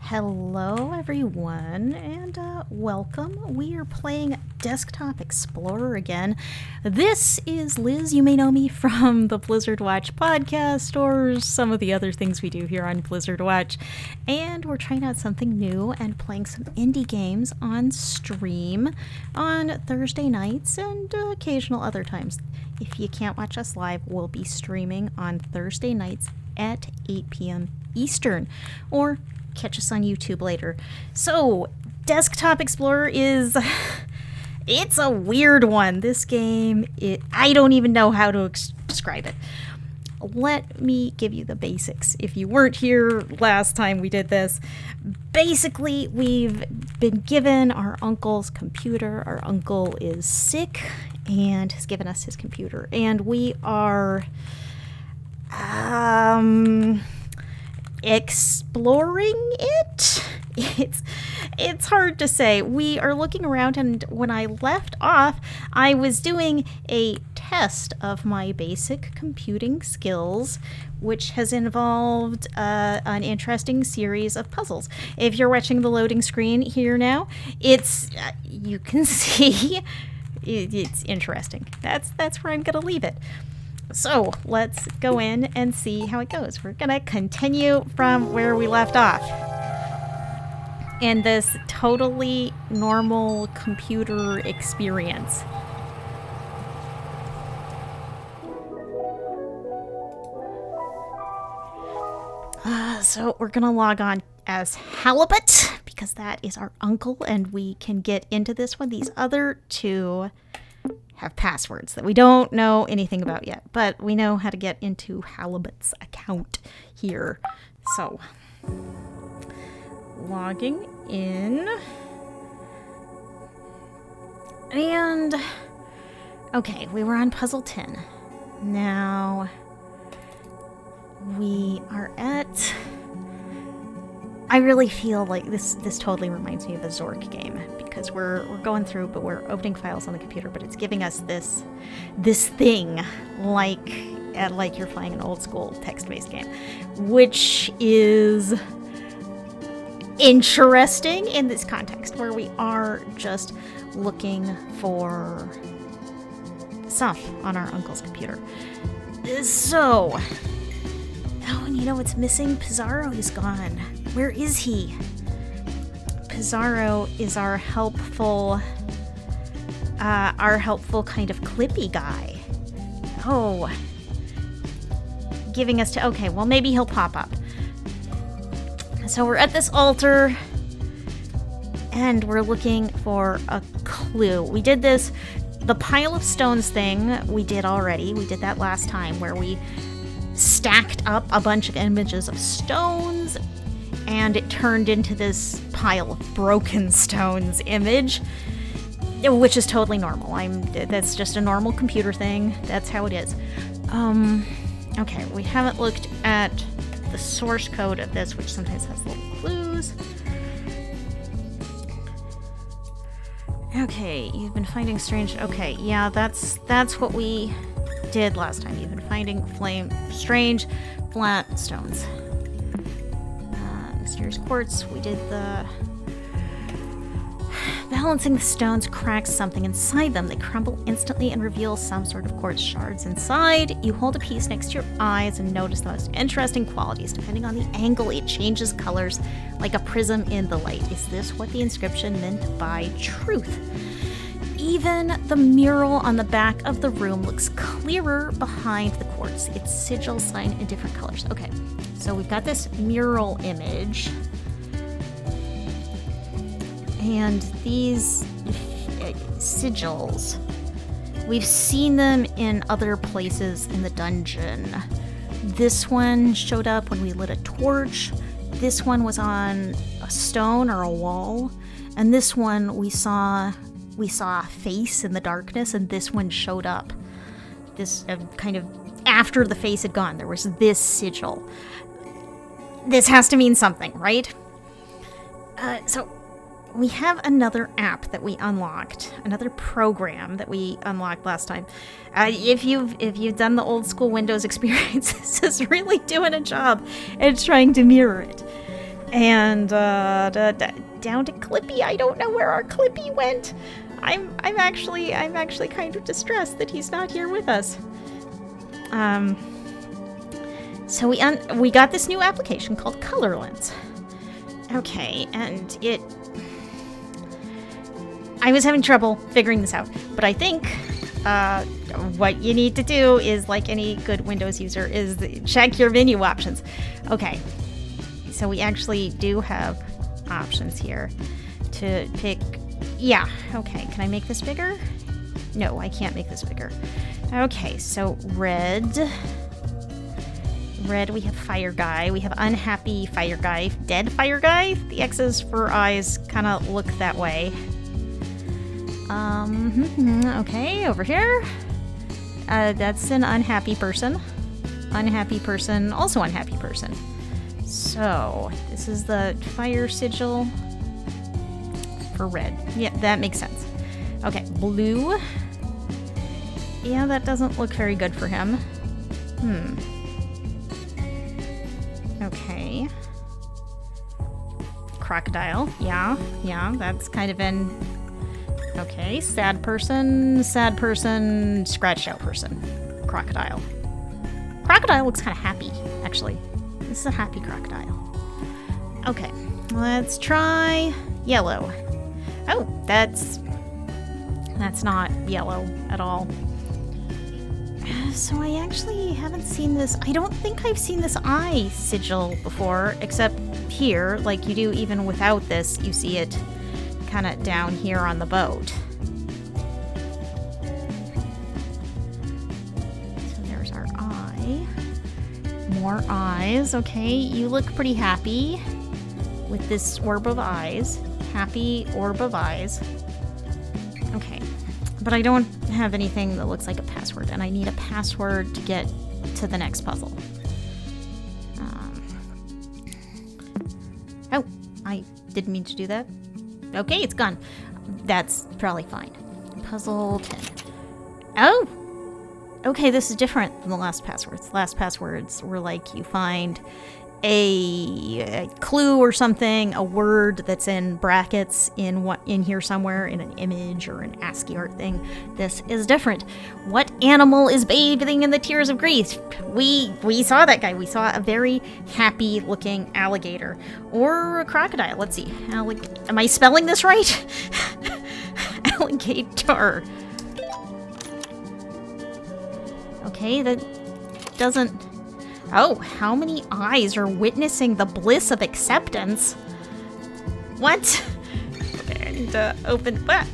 Hello everyone, and welcome. We are playing Desktop Explorer again. This is Liz. You may know me from the Blizzard Watch podcast or some of the other things we do here on Blizzard Watch. And we're trying out something new and playing some indie games on stream on Thursday nights and occasional other times. If you can't watch us live, we'll be streaming on Thursday nights at 8 p.m. Eastern, or catch us on YouTube later. So, Desktop Explorer it's a weird one. This game, I don't even know how to describe it. Let me give you the basics. If you weren't here last time we did this, basically we've been given our uncle's computer. Our uncle is sick and has given us his computer, and we are exploring it. It's hard to say. We are looking around, and when I left off, I was doing a test of my basic computing skills, which has involved an interesting series of puzzles. If you're watching the loading screen here now, you can see it's interesting. That's where I'm gonna leave it. So let's go in and see how it goes. We're going to continue from where we left off in this totally normal computer experience. So we're going to log on as Halibut because that is our uncle, and we can get into this one. These other two have passwords that we don't know anything about yet, but we know how to get into Halibut's account here. So, logging in. And, okay, we were on puzzle 10. Now, we are at... I really feel like this totally reminds me of a Zork game, because we're going through, but we're opening files on the computer, but it's giving us this thing like you're playing an old school text-based game, which is interesting in this context where we are just looking for stuff on our uncle's computer. So, oh, and you know what's missing? Pizarro is gone. Where is he? Pizarro is our helpful kind of clippy guy. Oh. Giving us to... Okay, well, maybe he'll pop up. So we're at this altar, and we're looking for a clue. We did this... The pile of stones thing we did already. We did that last time, where we stacked up a bunch of images of stones, and it turned into this pile of broken stones image, which is totally normal. That's just a normal computer thing. That's how it is. Okay, we haven't looked at the source code of this, which sometimes has little clues. Okay, you've been finding strange... Okay, yeah, that's what we did last time. You've been finding strange flat stones. Mysterious quartz. We did the balancing the stones cracks something inside them. They crumble instantly and reveal some sort of quartz shards inside. You hold a piece next to your eyes and notice the most interesting qualities. Depending on the angle, it changes colors like a prism in the light. Is this what the inscription meant by truth? Even the mural on the back of the room looks clearer behind the quartz. Its sigil sign in different colors. Okay, so we've got this mural image. And these sigils, we've seen them in other places in the dungeon. This one showed up when we lit a torch. This one was on a stone or a wall. And this one we saw a face in the darkness, and this one showed up. This kind of after the face had gone, there was this sigil. This has to mean something, right? So we have another app that we unlocked, another program that we unlocked last time. If you've done the old school Windows experience, this is really doing a job at trying to mirror it. And down to Clippy. I don't know where our Clippy went. I'm actually kind of distressed that he's not here with us. So we got this new application called Color Lens. Okay, and I was having trouble figuring this out, but I think what you need to do is, like any good Windows user, is check your menu options. Okay, so we actually do have options here to pick. Yeah, okay, can I make this bigger? No, I can't make this bigger. Okay, so red, we have fire guy, we have unhappy fire guy, dead fire guy. The X's for eyes kind of look that way. Okay, over here. That's an unhappy person. Unhappy person, also unhappy person. So, this is the fire sigil for red. Yeah, that makes sense. Okay, blue. Yeah, that doesn't look very good for him. Okay. Crocodile. Yeah, that's kind of an... Okay, sad person, scratched out person. Crocodile. Crocodile looks kind of happy, actually. This is a happy crocodile. Okay, let's try yellow. Oh, that's not yellow at all. So I actually haven't seen this. I don't think I've seen this eye sigil before, except here, like you do even without this, you see it kind of down here on the boat. So there's our eye. More eyes. Okay, you look pretty happy with this orb of eyes. Happy orb of eyes. Okay, but I don't have anything that looks like a password, and I need a password to get to the next puzzle. Oh, I didn't mean to do that. Okay, it's gone. That's probably fine. Puzzle 10. Oh! Okay, this is different than the last passwords. Last passwords were like you find a clue or something, a word that's in brackets in here somewhere, in an image or an ASCII art thing. This is different. What animal is bathing in the tears of grief? We saw that guy. We saw a very happy looking alligator or a crocodile. Let's see. Am I spelling this right? Alligator. Okay, that doesn't... Oh, how many eyes are witnessing the bliss of acceptance? What? Okay, I need to open... What?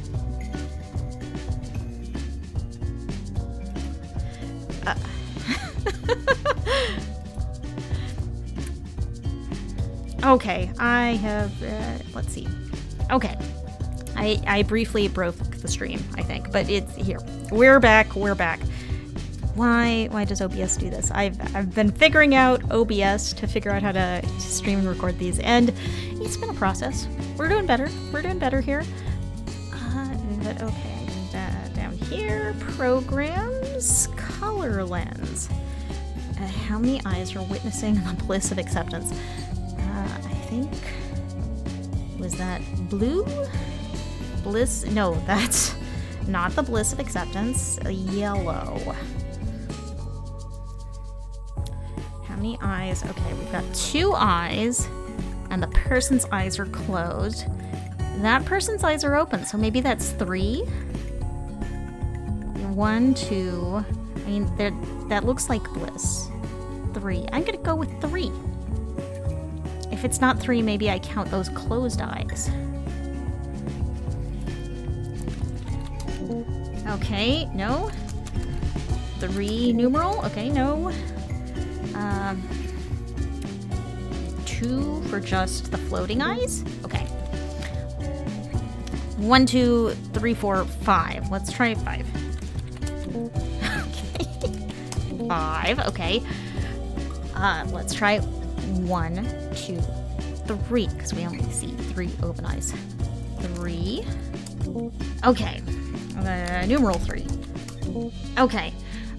Okay, I have... let's see. Okay. I briefly broke the stream, I think, but it's here. We're back. Why does OBS do this? I've been figuring out OBS to figure out how to stream and record these, and it's been a process. We're doing better here. But okay, down here, programs, color lens. How many eyes are witnessing the bliss of acceptance? I think, was that blue? Bliss? No, that's not the bliss of acceptance. Yellow. How many eyes? Okay, we've got 2 eyes, and the person's eyes are closed. That person's eyes are open, so maybe that's 3. 1, 2. I mean, that looks like bliss. 3. I'm gonna go with 3. If it's not 3, maybe I count those closed eyes. Okay, no. 3 numeral. Okay, no. 2 for just the floating eyes? Okay. 1, 2, 3, 4, 5. Let's try 5. Okay. 5, okay. Let's try 1, 2, 3, because we only see 3 open eyes. 3. Okay. Numeral 3. Okay.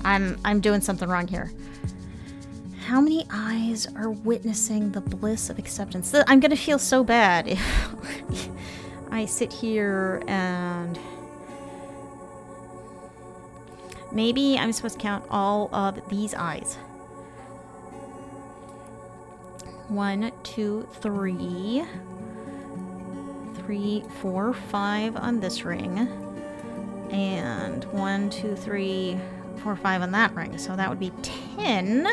I'm doing something wrong here. How many eyes are witnessing the bliss of acceptance? I'm gonna feel so bad if I sit here and... Maybe I'm supposed to count all of these eyes. 1, 2, 3. 3, 4, 5 on this ring. And 1, 2, 3, 4, 5 on that ring. So that would be 10.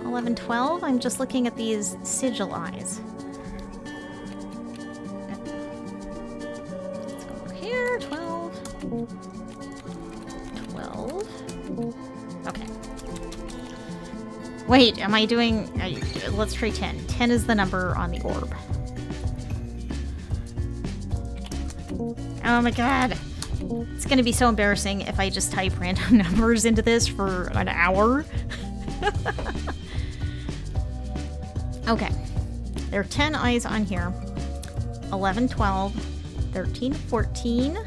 11, 12. I'm just looking at these sigil eyes. Let's go over here. 12. 12. Okay. Wait, am I doing... let's try 10. 10 is the number on the orb. Oh my god. It's gonna be so embarrassing if I just type random numbers into this for an hour. Okay. There are 10 eyes on here. 11, 12, 13, 14,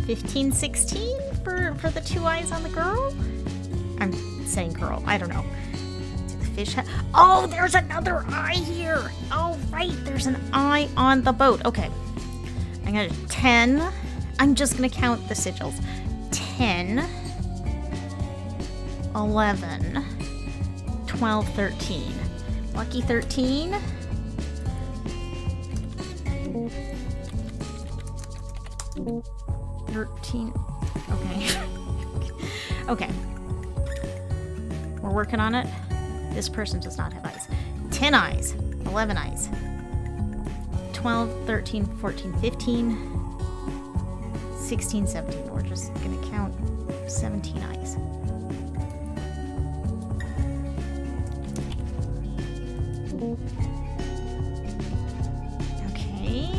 15, 16 for the 2 eyes on the girl? I'm saying girl. I don't know. The fish head. Oh, there's another eye here. Oh, right. There's an eye on the boat. Okay. I'm gonna 10. I'm just gonna count the sigils. 10, 11, 12, 13. Lucky 13. Okay. Okay. We're working on it. This person does not have eyes. 10 eyes. 11 eyes. 12, 13, 14, 15, 16, 17. We're just going to count 17 eyes. Okay.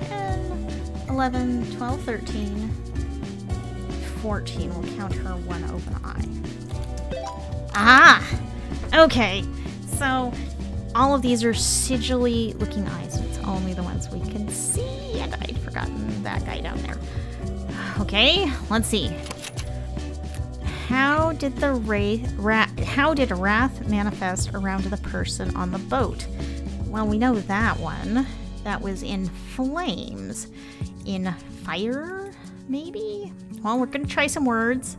10, 11, 12, 13, 14. We'll count her one open eye. Ah! Okay. So... all of these are sigilly looking eyes, so it's only the ones we can see, and I'd forgotten that guy down there. Okay, let's see. How did wrath manifest around the person on the boat? Well, we know that one. That was in flames. In fire, maybe? Well, we're gonna try some words.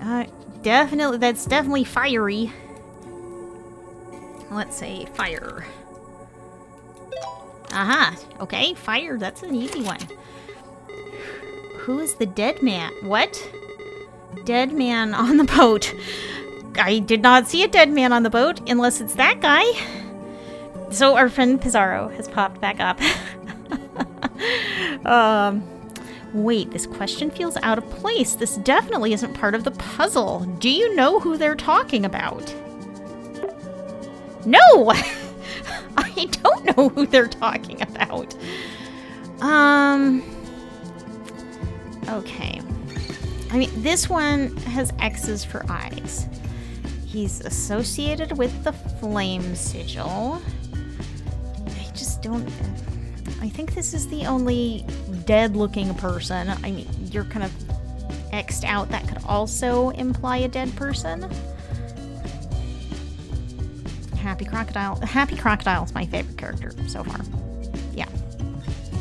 That's definitely fiery. Let's say fire. Aha. Okay, fire. That's an easy one. Who is the dead man? What? Dead man on the boat. I did not see a dead man on the boat, unless it's that guy. So our friend Pizarro has popped back up. Wait, this question feels out of place. This definitely isn't part of the puzzle. Do you know who they're talking about? No! I don't know who they're talking about. Okay. I mean, this one has X's for eyes. He's associated with the flame sigil. I just don't... I think this is the only dead-looking person. I mean, you're kind of X'd out. That could also imply a dead person. Happy Crocodile. Happy Crocodile is my favorite character so far. Yeah.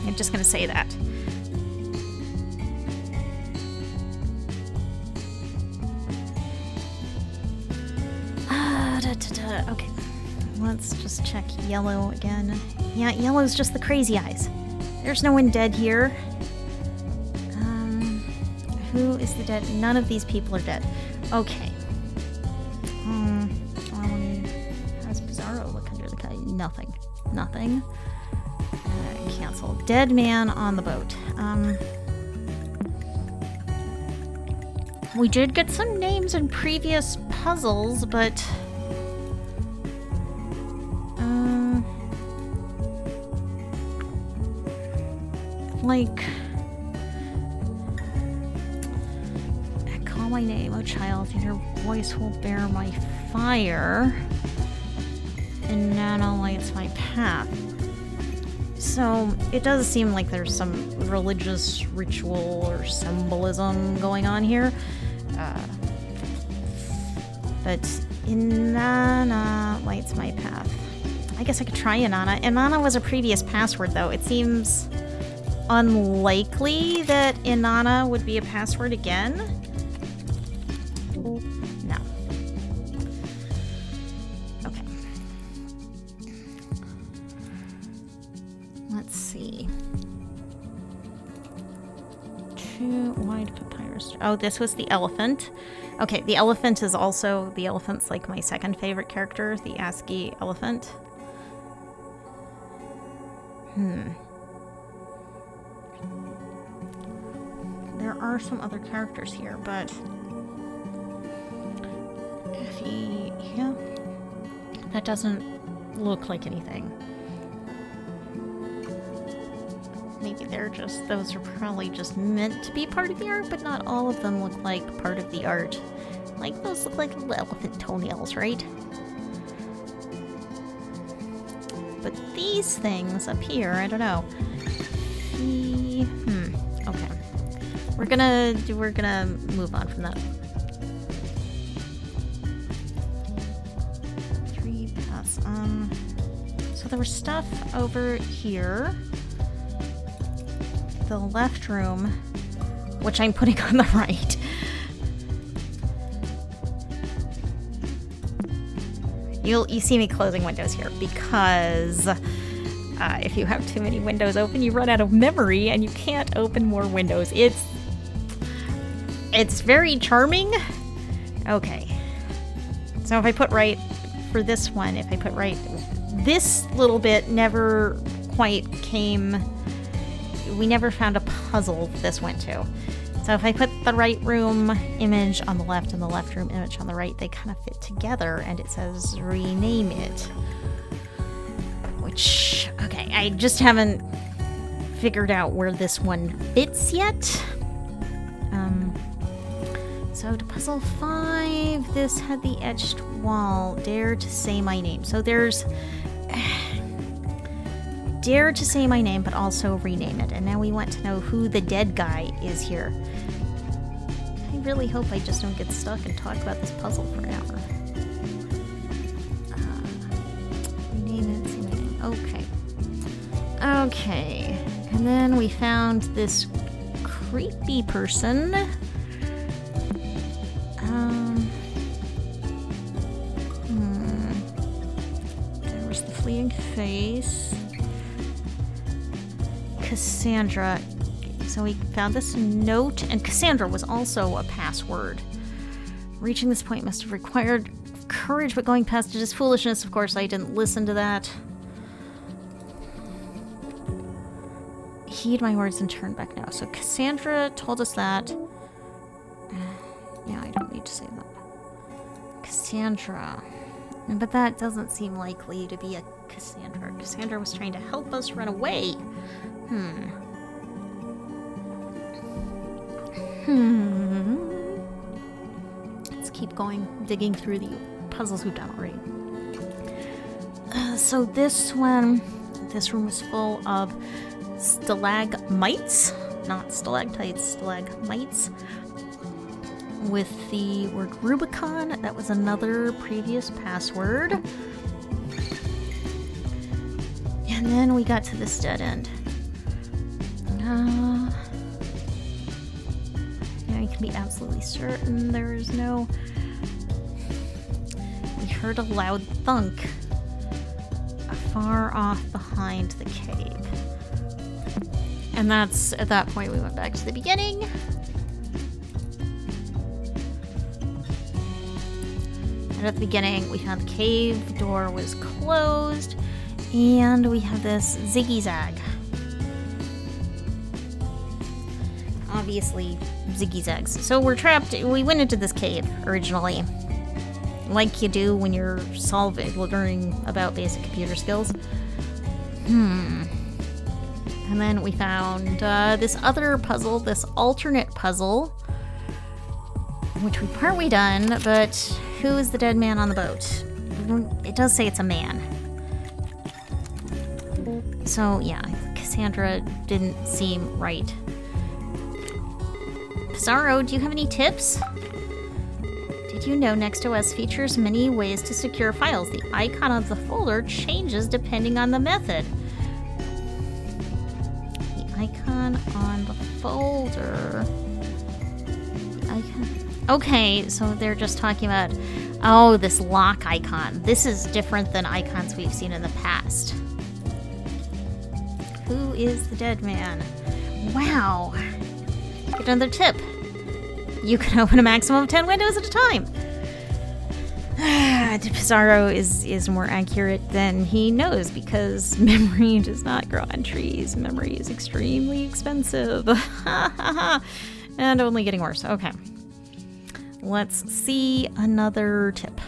I'm just gonna say that. Okay. Let's just check yellow again. Yeah, yellow's just the crazy eyes. There's no one dead here. Who is the dead? None of these people are dead. Okay. How's Pizarro look under the kite? Nothing. Nothing. Cancel. Dead man on the boat. We did get some names in previous puzzles, but... like... Call my name, oh child, and your voice will bear my fire. And nano lights my path. So, it does seem like there's some religious ritual or symbolism going on here. But Inanna lights my path. I guess I could try Inanna. Inanna was a previous password, though. It seems unlikely that Inanna would be a password again. No. Okay. Let's see. 2 wide papyrus. Oh, this was the elephant. Okay, the elephant is also... The elephant's like my second favorite character, the ASCII elephant. There are some other characters here, but... Yeah. That doesn't look like anything. Maybe they're just... Those are probably just meant to be part of the art, but not all of them look like part of the art. Like, those look like little elephant toenails, right? But these things up here, I don't know. Okay. We're gonna move on from that. 3 paths. So there was stuff over here. The left room, which I'm putting on the right. You see me closing windows here because if you have too many windows open, you run out of memory and you can't open more windows. It's very charming. Okay. So if I put right for this one, if I put right, this little bit never quite came. We never found a puzzle this went to. So if I put the right room image on the left and the left room image on the right, they kind of fit together, and it says rename it. Which, okay, I just haven't figured out where this one fits yet. So to puzzle 5, this had the etched wall. Dare to say my name. So there's... Dare to say my name, but also rename it. And now we want to know who the dead guy is here. I really hope I just don't get stuck and talk about this puzzle for an hour. Rename it, say my name. Okay. Okay. And then we found this creepy person. There was the fleeing face. Cassandra. So we found this note, and Cassandra was also a password. Reaching this point must have required courage, but going past it is foolishness. Of course, I didn't listen to that. Heed my words and turn back now. So Cassandra told us that. Yeah, I don't need to say that. Cassandra. But that doesn't seem likely to be a Cassandra. Cassandra was trying to help us run away. Let's keep going, digging through the puzzles we've done already. So this room was full of stalagmites, not stalactites, stalagmites, with the word Rubicon. That was another previous password. And then we got to this dead end. Yeah, you can be absolutely certain there is no... We heard a loud thunk far off behind the cave. And that's, at that point, we went back to the beginning. And at the beginning, we found the cave door was closed, and we have this ziggy-zag. Obviously, ziggy-zags. So we're trapped. We went into this cave originally, like you do when you're learning about basic computer skills. And then we found this other puzzle, this alternate puzzle, which we've partway done, but who is the dead man on the boat? It does say it's a man. So, yeah, Cassandra didn't seem right. Pizarro, do you have any tips? Do Did you know NextOS features many ways to secure files? The icon of the folder changes depending on the method. The icon on the folder. The icon. Okay, so they're just talking about, oh, this lock icon. This is different than icons we've seen in the past. Who is the dead man? Wow. Get another tip. You can open a maximum of 10 windows at a time. Pizarro is more accurate than he knows because memory does not grow on trees. Memory is extremely expensive. And only getting worse. Okay. Let's see another tip.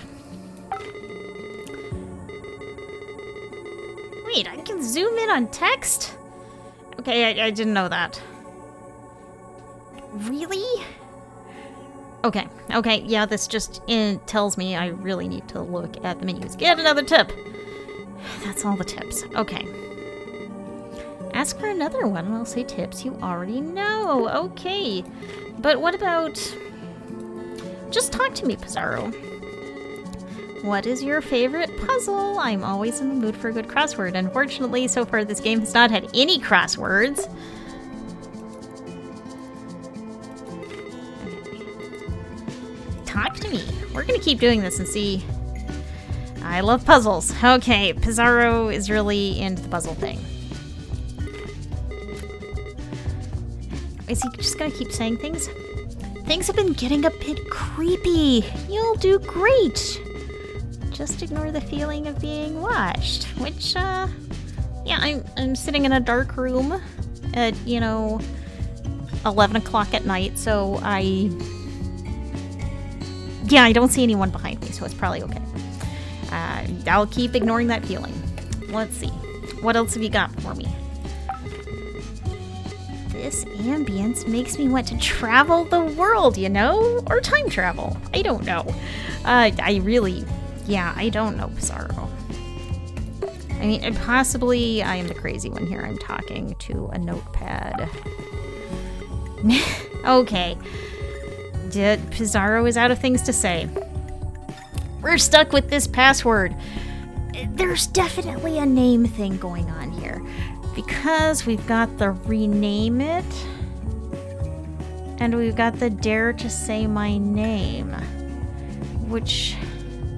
Wait, I can zoom in on text? Okay, I didn't know that. Really? Okay, yeah, this just tells me I really need to look at the menus. Get another tip! That's all the tips. Okay. Ask for another one and I'll say tips you already know. Okay. But what about... Just talk to me, Pizarro. What is your favorite puzzle? I'm always in the mood for a good crossword. Unfortunately, so far this game has not had any crosswords. Talk to me. We're gonna keep doing this and see. I love puzzles. Okay, Pizarro is really into the puzzle thing. Is he just gonna keep saying things? Things have been getting a bit creepy. You'll do great. Just ignore the feeling of being watched. Which, yeah, I'm sitting in a dark room at, 11 o'clock at night, so I don't see anyone behind me, so it's probably okay. I'll keep ignoring that feeling. Let's see. What else have you got for me? This ambience makes me want to travel the world, Or time travel. I don't know. I don't know, Pizarro. I mean, possibly I am the crazy one here. I'm talking to a notepad. Okay. Pizarro is out of things to say. We're stuck with this password. There's definitely a name thing going on here. Because we've got the rename it. And we've got the dare to say my name. Which...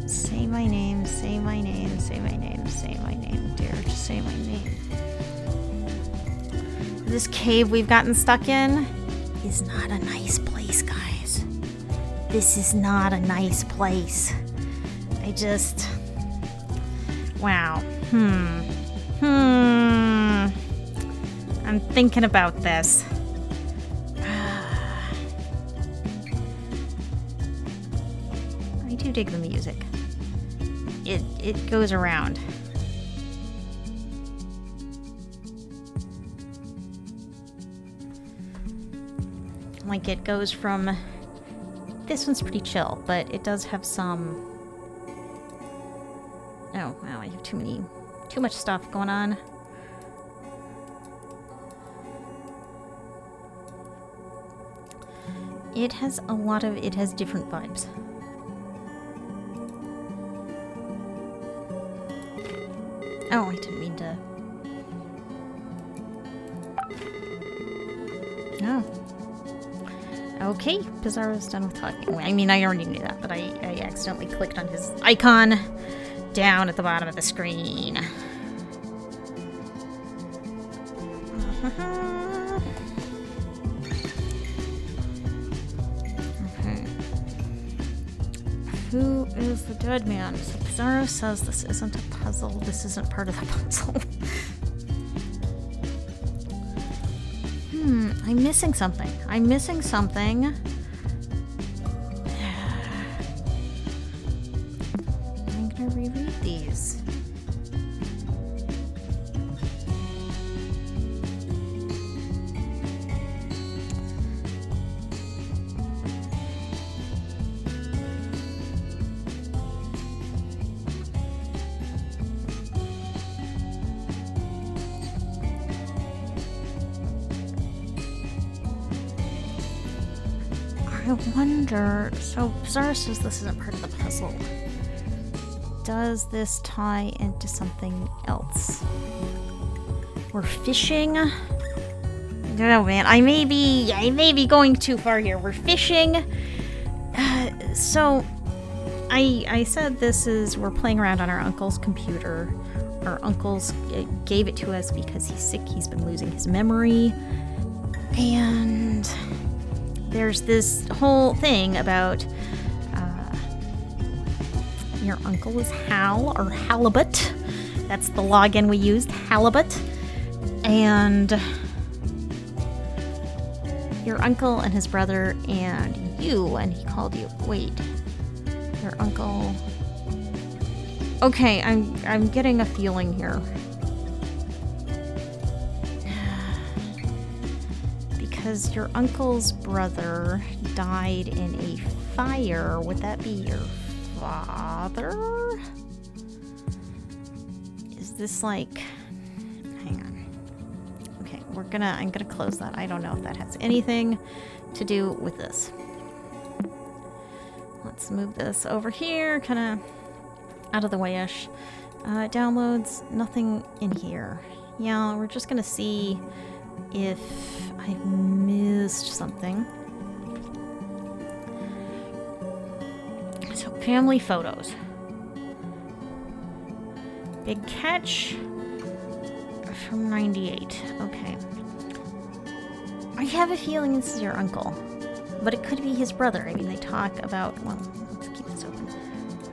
Say my name, say my name, say my name, say my name, dare to say my name. This cave we've gotten stuck in is not a nice place, guys. This is not a nice place. Wow. I'm thinking about this. I do dig the music. It goes around. Like it goes from... This one's pretty chill, but it does have some... Oh, wow, I have too much stuff going on. It has different vibes. Oh, I didn't mean to... Oh. Okay, Pizarro's done with talking. I mean, I already knew that, but I accidentally clicked on his icon down at the bottom of the screen. Okay. Who is the dead man? So Pizarro says this isn't a puzzle. This isn't part of the puzzle. I'm missing something. I'm gonna reread these. I wonder... So, Bizarro says this isn't part of the puzzle. Does this tie into something else? We're fishing? Oh man, I may be going too far here. We're fishing. So, I said we're playing around on our uncle's computer. Our uncle's gave it to us because he's sick. He's been losing his memory. And there's this whole thing about your uncle is Hal, or Halibut. That's the login we used, Halibut. And your uncle and his brother and you, and he called you. Wait, your uncle... Okay, I'm getting a feeling here. Because your uncle's brother died in a fire. Would that be your father? Is this like... Hang on. Okay, I'm gonna close that. I don't know if that has anything to do with this. Let's move this over here, kind of out of the way-ish. Downloads, nothing in here. Yeah, we're just gonna see if I missed something. So, family photos. Big catch from 98. Okay. I have a feeling this is your uncle, but it could be his brother. I mean, they talk about... Well, let's keep this open.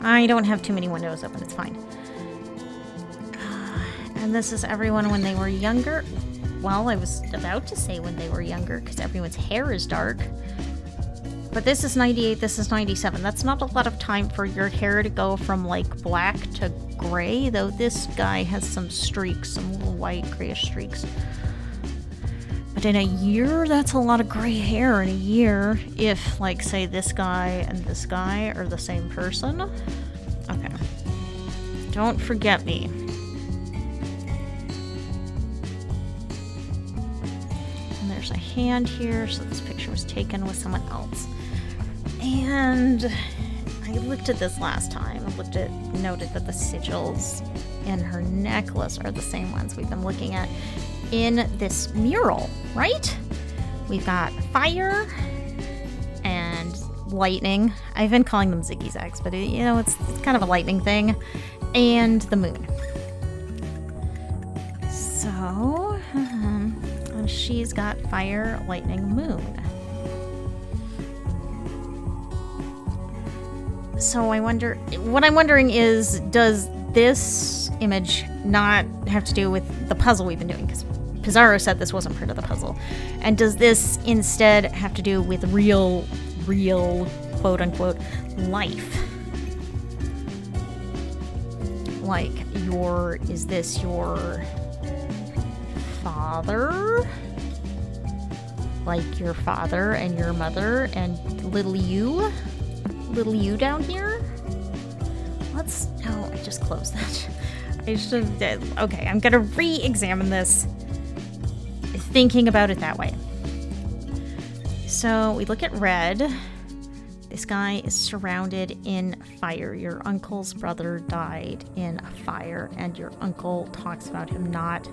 I don't have too many windows open. It's fine. And this is everyone when they were younger. Well, I was about to say when they were younger, because everyone's hair is dark. But this is 98, this is 97. That's not a lot of time for your hair to go from, like, black to gray, though this guy has some streaks, some little white, grayish streaks. But in a year, that's a lot of gray hair in a year, if, like, say, this guy and this guy are the same person. Okay. Don't forget me. And there's a hand here, so this picture was taken with someone else. And I looked at this last time. Noted that the sigils in her necklace are the same ones we've been looking at in this mural, right? We've got fire and lightning. I've been calling them ziggy-zags, but it's kind of a lightning thing. And the moon. So, she's got fire, lightning, moon. So what I'm wondering is, does this image not have to do with the puzzle we've been doing? Because Pizarro said this wasn't part of the puzzle. And does this instead have to do with real, quote-unquote, life? Like, is this your father? Like your father and your mother and little you? Little you down here? I just closed that. I should have... Okay, I'm gonna re-examine this, thinking about it that way. So, we look at red. This guy is surrounded in fire. Your uncle's brother died in a fire, and your uncle talks about him not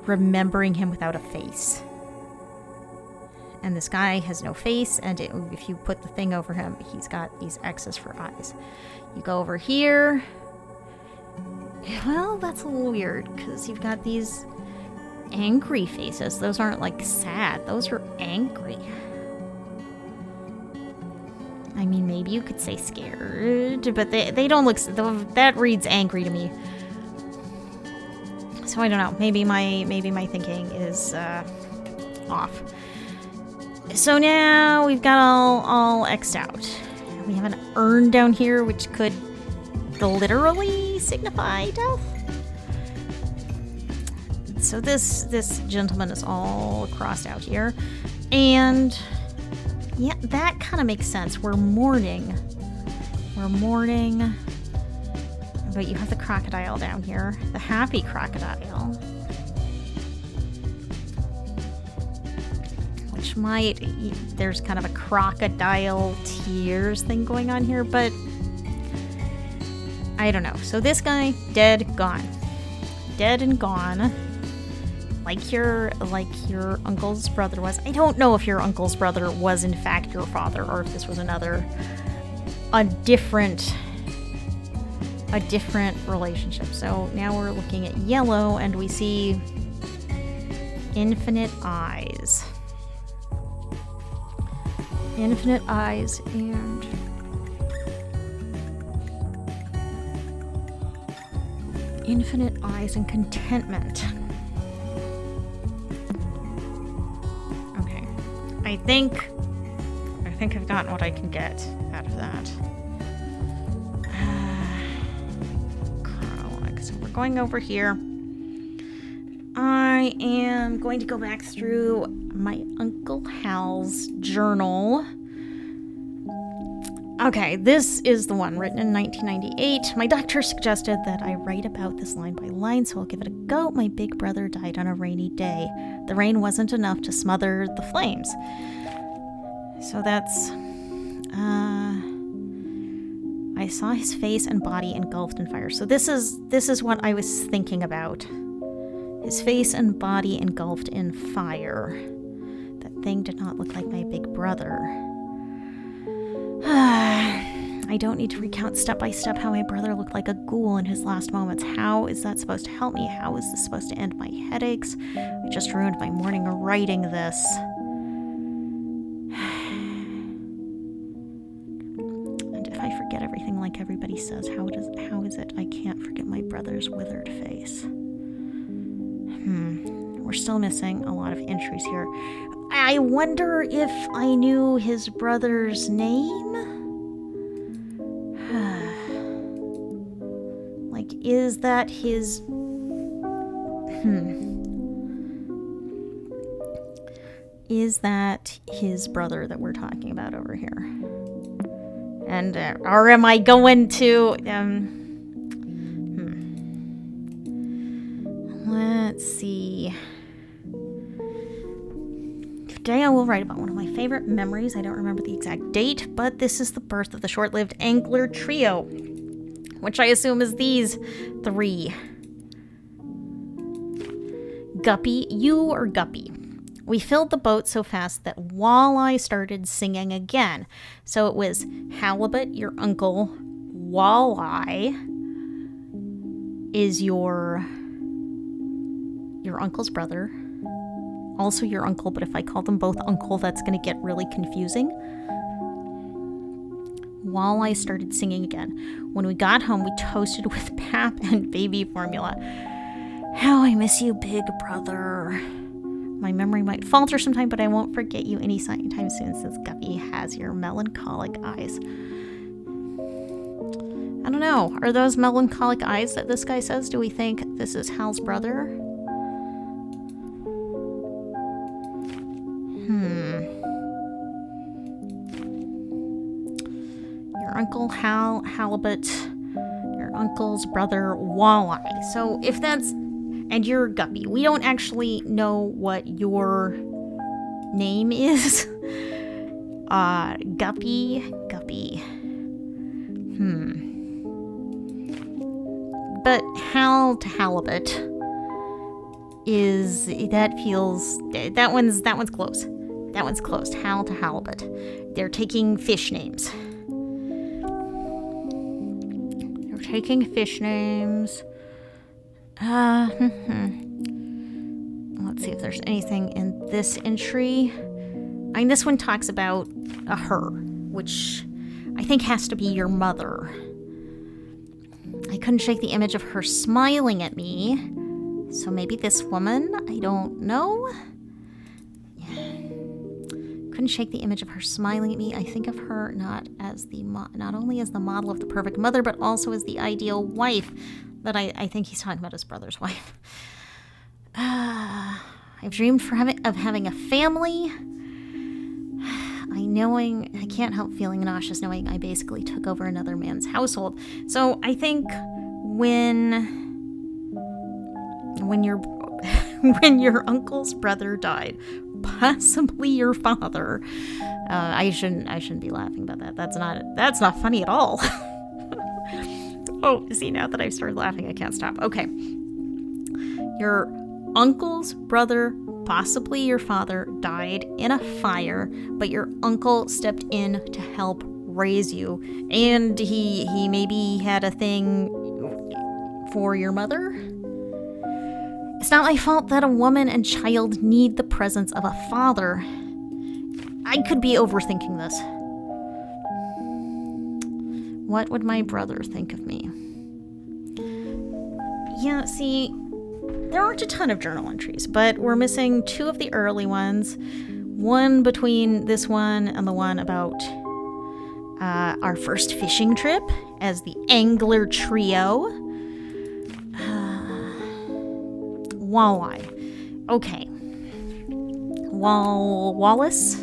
remembering him without a face. And this guy has no face, and if you put the thing over him, he's got these X's for eyes. You go over here. Well, that's a little weird, because you've got these angry faces. Those aren't, like, sad. Those are angry. I mean, maybe you could say scared, but they don't look... That reads angry to me. So I don't know. Maybe my thinking is off. So now we've got all X'd out. We have an urn down here, which could literally signify death. So this gentleman is all crossed out here. And yeah, that kind of makes sense. We're mourning. But you have the crocodile down here. The happy crocodile. Which which there's kind of a crocodile tears thing going on here, but I don't know. So this guy, dead, gone. Dead and gone. Like your uncle's brother was. I don't know if your uncle's brother was in fact your father, or if this was a different relationship. So now we're looking at yellow, and we see infinite eyes. Infinite eyes and infinite eyes and contentment. Okay. I think I've gotten what I can get out of that. So we're going over here. I am going to go back through my Uncle Hal's journal. Okay, this is the one written in 1998. My doctor suggested that I write about this line by line, so I'll give it a go. My big brother died on a rainy day. The rain wasn't enough to smother the flames. So that's... I saw his face and body engulfed in fire. So this is what I was thinking about. His face and body engulfed in fire. That thing did not look like my big brother. I don't need to recount step by step how my brother looked like a ghoul in his last moments. How is that supposed to help me? How is this supposed to end my headaches? I just ruined my morning writing this. And if I forget everything like everybody says, how is it I can't forget my brother's withered face? We're still missing a lot of entries here. I wonder if I knew his brother's name? Like, is that his... Is that his brother that we're talking about over here? And, or am I going to... Let's see... Today I will write about one of my favorite memories. I don't remember the exact date, but this is the birth of the short-lived angler trio, which I assume is these three. Guppy, you or Guppy. We filled the boat so fast that Walleye started singing again. So it was Halibut, your uncle. Walleye is your uncle's brother. Also your uncle, but if I call them both uncle, that's going to get really confusing. Walleye started singing again. When we got home, we toasted with pap and baby formula. How I miss you, big brother. My memory might falter sometime, but I won't forget you anytime soon, since Guppy has your melancholic eyes. I don't know. Are those melancholic eyes that this guy says? Do we think this is Hal's brother? Your uncle Hal, Halibut, your uncle's brother Walleye. So if that's, and you're Guppy. We don't actually know what your name is. Guppy. But Hal to Halibut that one's close. That one's close. Hal to Halibut. They're taking fish names. Let's see if there's anything in this entry. I mean, this one talks about a her, which I think has to be your mother. I couldn't shake the image of her smiling at me. So maybe this woman? I don't know. Couldn't shake the image of her smiling at me. I think of her not only as the model of the perfect mother, but also as the ideal wife. But I think he's talking about his brother's wife. I've dreamed of having a family. I can't help feeling nauseous knowing I basically took over another man's household. So I think when your uncle's brother died, possibly your father. I shouldn't be laughing about that. That's not funny at all. Oh, see, now that I've started laughing, I can't stop. Okay. Your uncle's brother, possibly your father, died in a fire, but your uncle stepped in to help raise you. And he maybe had a thing for your mother? It's not my fault that a woman and child need the presence of a father. I could be overthinking this. What would my brother think of me? Yeah, see, there aren't a ton of journal entries, but we're missing 2 of the early ones. One between this one and the one about our first fishing trip as the angler trio. Walleye. Okay. Wallace?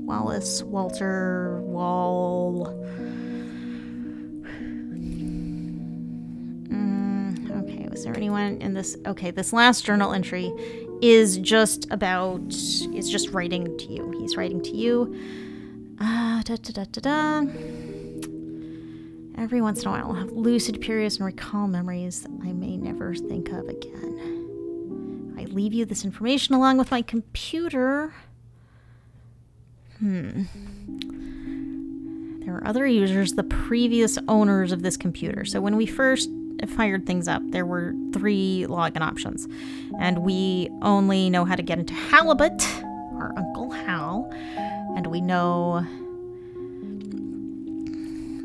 Wallace, Walter, Okay, was there anyone in this? Okay, this last journal entry is just writing to you. He's writing to you. Every once in a while, I'll have lucid periods and recall memories that I may never think of again. I leave you this information along with my computer. There were other users, the previous owners of this computer. So when we first fired things up, there were 3 login options. And we only know how to get into Halibut, our Uncle Hal. And we know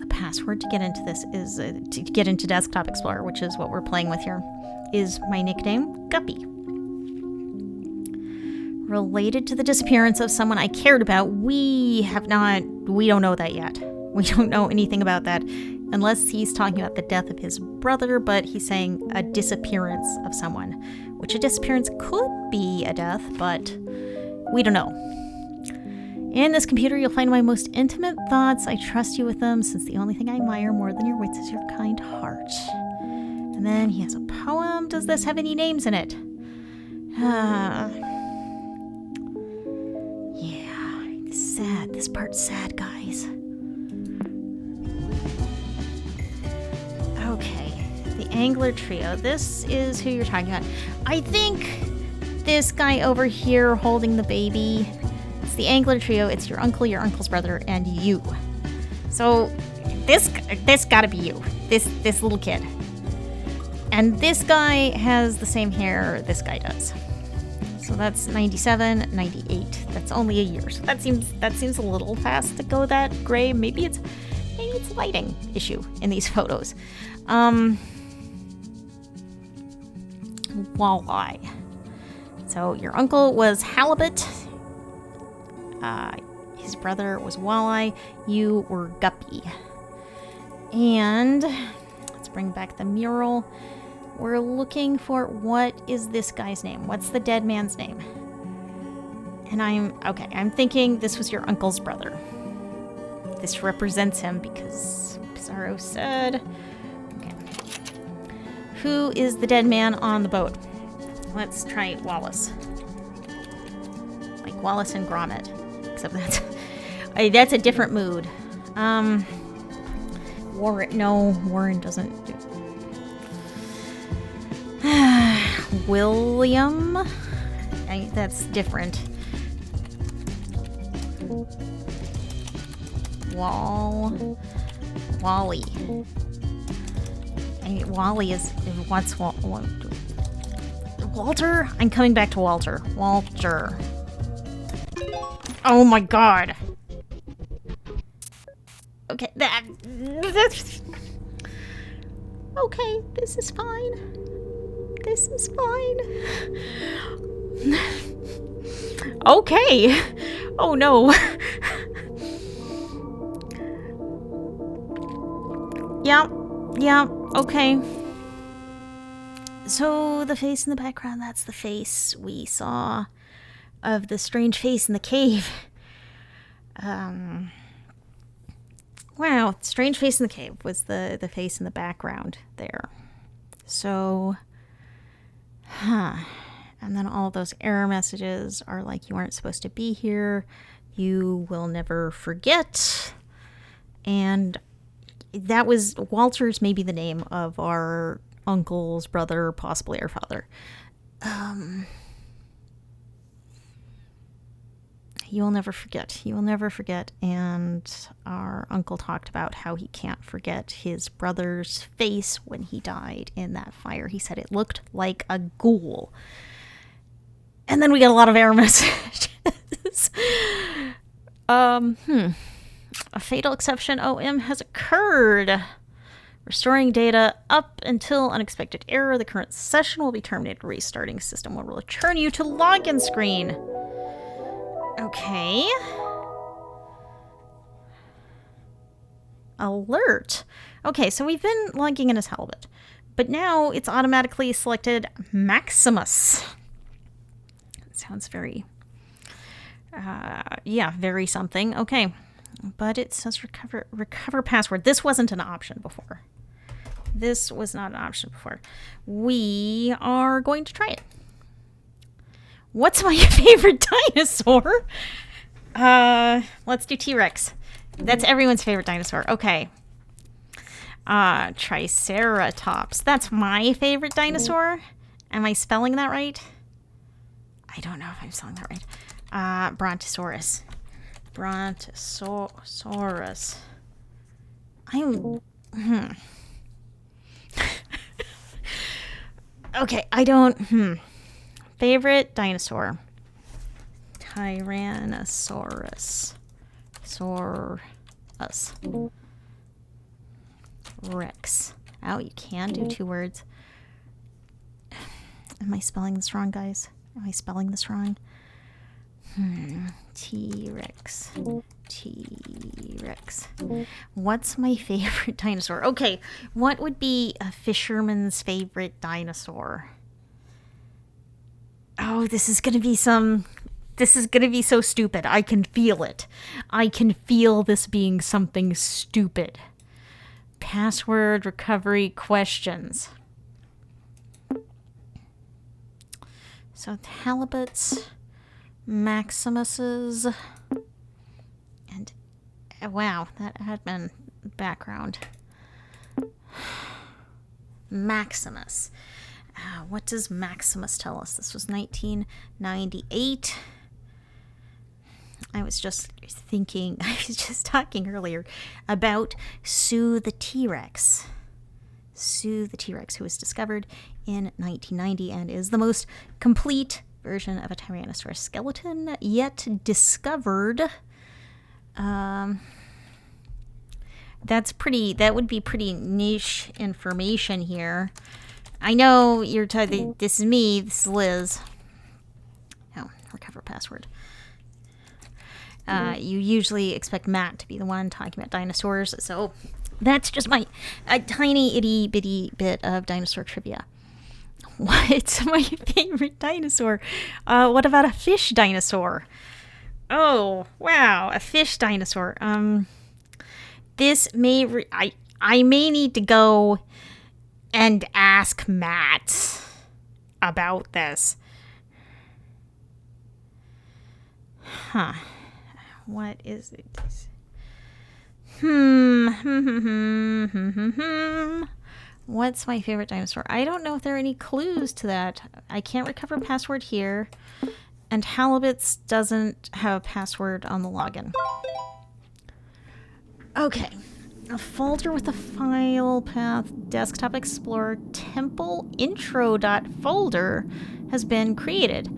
the password to get into this is, to get into Desktop Explorer, which is what we're playing with here, is my nickname, Guppy. Related to the disappearance of someone I cared about, we don't know that yet. We don't know anything about that, unless he's talking about the death of his brother, but he's saying a disappearance of someone, which a disappearance could be a death, but we don't know. In this computer, you'll find my most intimate thoughts. I trust you with them, since the only thing I admire more than your wits is your kind heart. And then he has a poem. Does this have any names in it? Sad. This part's sad, guys. Okay. The Angler Trio. This is who you're talking about. I think this guy over here holding the baby. It's the Angler Trio. It's your uncle, your uncle's brother, and you. So this gotta be you. This little kid. And this guy has the same hair this guy does. So that's 97, 98. That's only a year. So that seems a little fast to go that gray. Maybe it's a lighting issue in these photos. Walleye. So your uncle was Halibut. His brother was Walleye. You were Guppy. And let's bring back the mural. We're looking for, what is this guy's name? What's the dead man's name? And I'm thinking this was your uncle's brother. This represents him because Pizarro said. Okay. Who is the dead man on the boat? Let's try Wallace. Like Wallace and Gromit. Except that's a different mood. Warren doesn't do. William? That's different. Wally. Wally is what's Walter? I'm coming back to Walter. Walter. Oh my god. Okay, that's okay, this is fine. This is fine. Okay. Oh no. Yeah, okay. So the face in the background, that's the face we saw of the strange face in the cave. Wow, strange face in the cave was the face in the background there. So, and then all those error messages are like, you aren't supposed to be here. You will never forget. And that was, Walter's maybe the name of our uncle's brother, possibly our father. You will never forget. You will never forget. And our uncle talked about how he can't forget his brother's face when he died in that fire. He said it looked like a ghoul. And then we get a lot of error messages. A fatal exception OM has occurred. Restoring data up until unexpected error. The current session will be terminated. Restarting system will return you to login screen. Okay. Alert. Okay, so we've been logging in as Halibut, but now it's automatically selected Maximus. It sounds very, very something. Okay, but it says recover password. This wasn't an option before. This was not an option before. We are going to try it. What's my favorite dinosaur? Let's do T-Rex. That's everyone's favorite dinosaur. Okay. Triceratops. That's my favorite dinosaur. Am I spelling that right? I don't know if I'm spelling that right. Brontosaurus. Brontosaurus. Okay, I don't... Favorite dinosaur. Tyrannosaurus. Rex. Oh, you can do 2 words. Am I spelling this wrong, guys? Am I spelling this wrong? T-Rex. T-Rex. What's my favorite dinosaur? Okay, what would be a fisherman's favorite dinosaur? Oh, this is going to be so stupid. I can feel it. I can feel this being something stupid. Password recovery questions. So Halibuts, Maximuses, and wow, that admin background. Maximus. What does Maximus tell us? This was 1998. I was just talking earlier about Sue the T-Rex. Sue the T-Rex, who was discovered in 1990 and is the most complete version of a Tyrannosaurus skeleton yet discovered. That would be pretty niche information here. I know you're talking. This is me. This is Liz. Oh, recover password. You usually expect Matt to be the one talking about dinosaurs, so that's just a tiny itty bitty bit of dinosaur trivia. What's my favorite dinosaur? What about a fish dinosaur? Oh, wow, a fish dinosaur. This may I may need to go and ask Matt about this. Huh. What is it? What's my favorite dinosaur? I don't know if there are any clues to that. I can't recover password here. And Halibuts doesn't have a password on the login. Okay. A folder with a file path, Desktop Explorer, Temple Intro.folder has been created.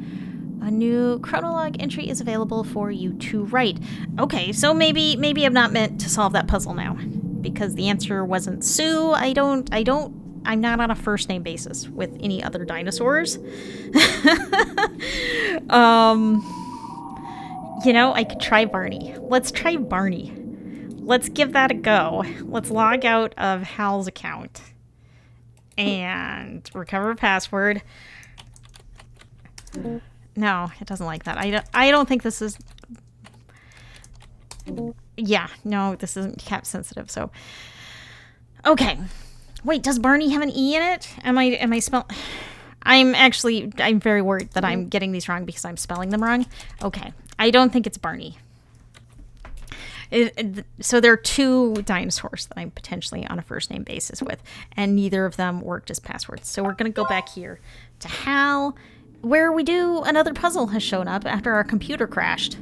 A new chronologue entry is available for you to write. Okay, so maybe I'm not meant to solve that puzzle now, because the answer wasn't Sue. I'm not on a first name basis with any other dinosaurs. I could try Barney. Let's try Barney. Let's give that a go. Let's log out of Hal's account and recover password. No, it doesn't like that. I don't think this is... Yeah, no, this isn't cap sensitive, so... Okay. Wait, does Barney have an E in it? Am I spell? I'm very worried that I'm getting these wrong because I'm spelling them wrong. Okay, I don't think it's Barney. So there are two dinosaurs that I'm potentially on a first name basis with, and neither of them worked as passwords. So we're going to go back here to Hal, where we do another puzzle has shown up after our computer crashed.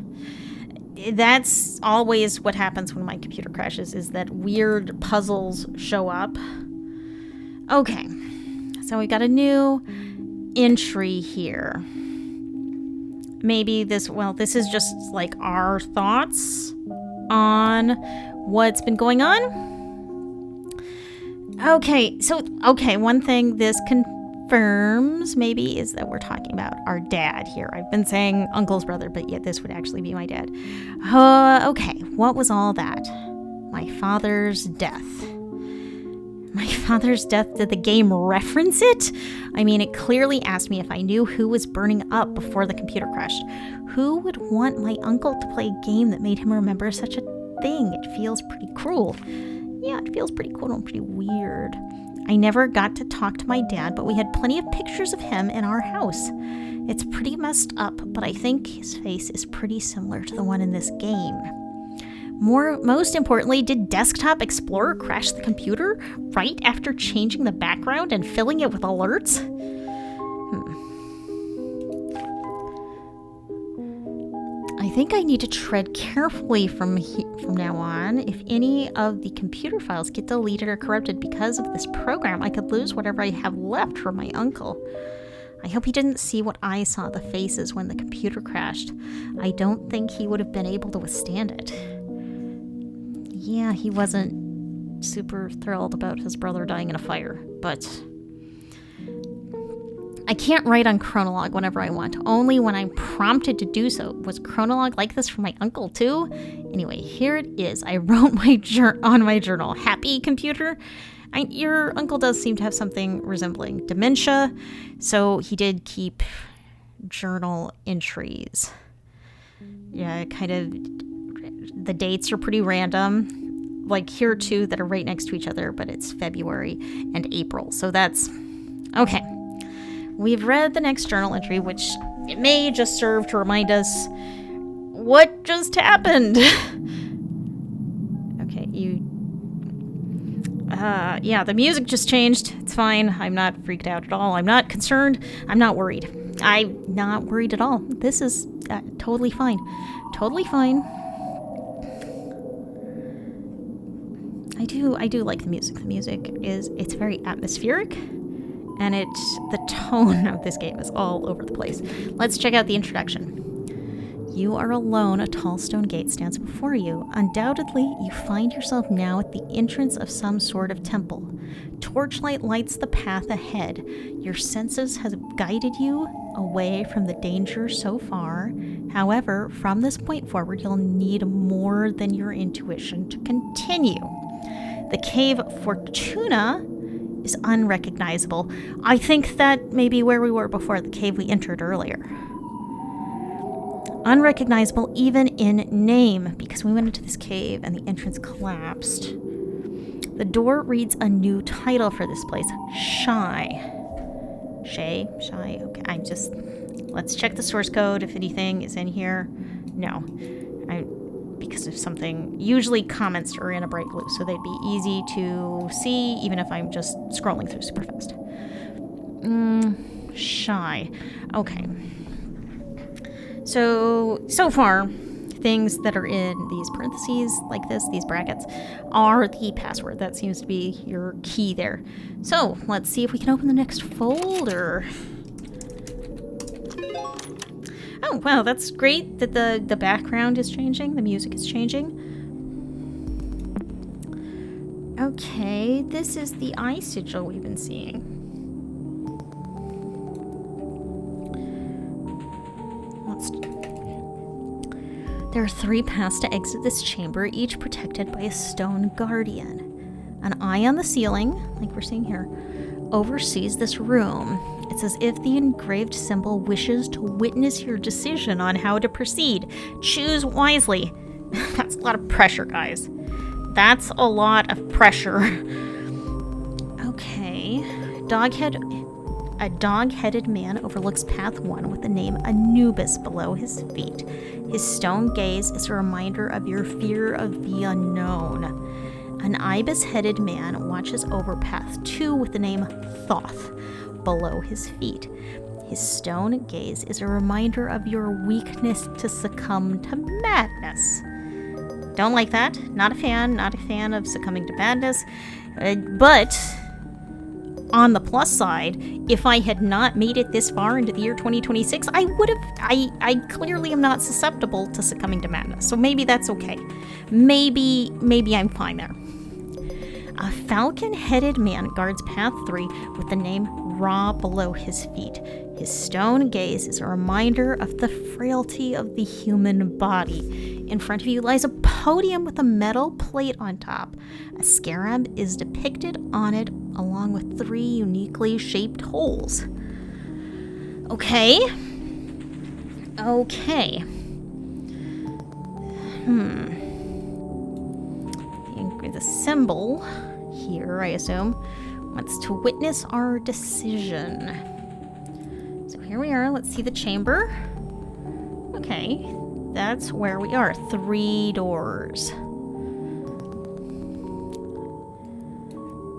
That's always what happens when my computer crashes, is that weird puzzles show up. Okay, so we got a new entry here. Maybe this is just like our thoughts on what's been going on. Okay, one thing this confirms maybe is that we're talking about our dad here. I've been saying uncle's brother, but yet this would actually be my dad. Okay, what was all that? My father's death. My father's death, did the game reference it? I mean, it clearly asked me if I knew who was burning up before the computer crashed. Who would want my uncle to play a game that made him remember such a thing? It feels pretty cruel. Yeah, it feels pretty cool and pretty weird. I never got to talk to my dad, but we had plenty of pictures of him in our house. It's pretty messed up, but I think his face is pretty similar to the one in this game. Most importantly, did Desktop Explorer crash the computer right after changing the background and filling it with alerts? I think I need to tread carefully from now on. If any of the computer files get deleted or corrupted because of this program, I could lose whatever I have left from my uncle. I hope he didn't see what I saw, the faces when the computer crashed. I don't think he would have been able to withstand it. Yeah, he wasn't super thrilled about his brother dying in a fire, but I can't write on Chronolog whenever I want, only when I'm prompted to do so. Was Chronolog like this for my uncle too? Anyway, here it is. I wrote on my journal. Happy computer? Your uncle does seem to have something resembling dementia, so he did keep journal entries. Yeah, kind of. The dates are pretty random. Like here are two that are right next to each other, but it's February and April. So that's okay. We've read the next journal entry, which it may just serve to remind us what just happened. Okay, yeah, the music just changed. It's fine. I'm not freaked out at all. I'm not concerned. I'm not worried. I'm not worried at all. This is totally fine. Totally fine. I do like the music. The music it's very atmospheric, and the tone of this game is all over the place. Let's check out the introduction. You are alone. A tall stone gate stands before you. Undoubtedly, you find yourself now at the entrance of some sort of temple. Torchlight lights the path ahead. Your senses have guided you away from the danger so far. However, from this point forward, you'll need more than your intuition to continue. The cave Fortuna is unrecognizable. I think that may be where we were before, the cave we entered earlier. Unrecognizable even in name, because we went into this cave and the entrance collapsed. The door reads a new title for this place. Shy. Shay? Shy? Okay, let's check the source code if anything is in here. No. Because of something, usually comments are in a bright blue, so they'd be easy to see even if I'm just scrolling through super fast. Shy. Okay. So far, things that are in these parentheses like this, these brackets, are the password. That seems to be your key there. So let's see if we can open the next folder. Oh, wow, that's great that the background is changing, the music is changing. Okay, this is the eye sigil we've been seeing. There are 3 paths to exit this chamber, each protected by a stone guardian. An eye on the ceiling, like we're seeing here, oversees this room. It's as if the engraved symbol wishes to witness your decision on how to proceed. Choose wisely. That's a lot of pressure, guys. That's a lot of pressure. Okay. A dog-headed man overlooks path 1 with the name Anubis below his feet. His stone gaze is a reminder of your fear of the unknown. An ibis-headed man watches over path 2 with the name Thoth below his feet. His stone gaze is a reminder of your weakness to succumb to madness. Don't like that. Not a fan of succumbing to madness. But on the plus side, if I had not made it this far into the year 2026, I clearly am not susceptible to succumbing to madness. So maybe that's okay. Maybe I'm fine there. A falcon-headed man guards path 3 with the name Ra below his feet. His stone gaze is a reminder of the frailty of the human body. In front of you lies a podium with a metal plate on top. A scarab is depicted on it, along with 3 uniquely shaped holes. Okay. The symbol here, I assume, wants to witness our decision. So here we are. Let's see the chamber. Okay, that's where we are. 3 doors.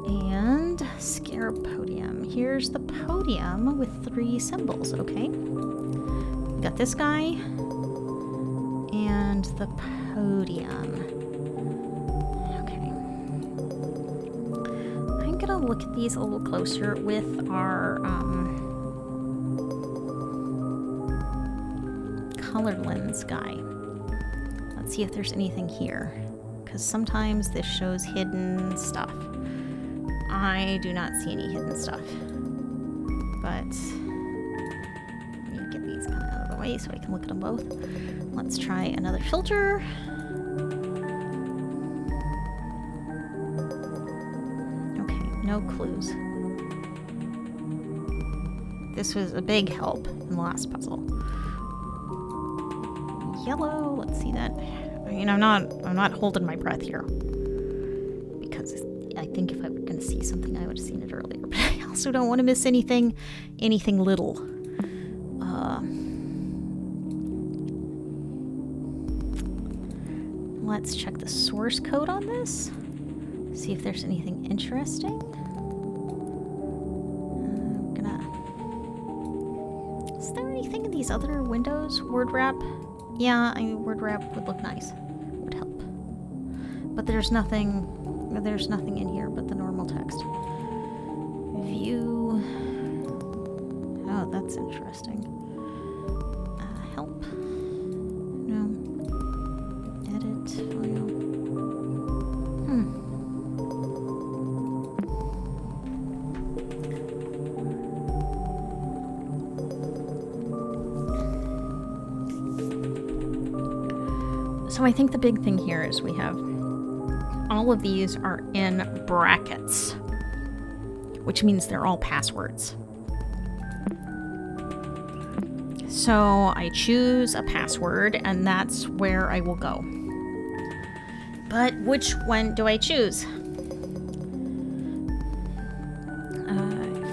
And scarab podium. Here's the podium with 3 symbols. Okay. We got this guy and the podium. I'm gonna look at these a little closer with our color lens guy. Let's see if there's anything here, because sometimes this shows hidden stuff. I do not see any hidden stuff, but let me get these kind of out of the way so I can look at them both. Let's try another filter. No clues. This was a big help in the last puzzle. Yellow, let's see that. I mean, I'm not holding my breath here, because I think if I were going to see something, I would have seen it earlier. But I also don't want to miss anything little. Let's check the source code on this. See if there's anything interesting. Is there anything in these other windows? Word wrap? Yeah, word wrap would look nice. Would help. But there's nothing in here but the normal text. View. Oh, that's interesting. Help. No. Edit. File. So I think the big thing here is we have all of these are in brackets, which means they're all passwords. So I choose a password, and that's where I will go. But which one do I choose?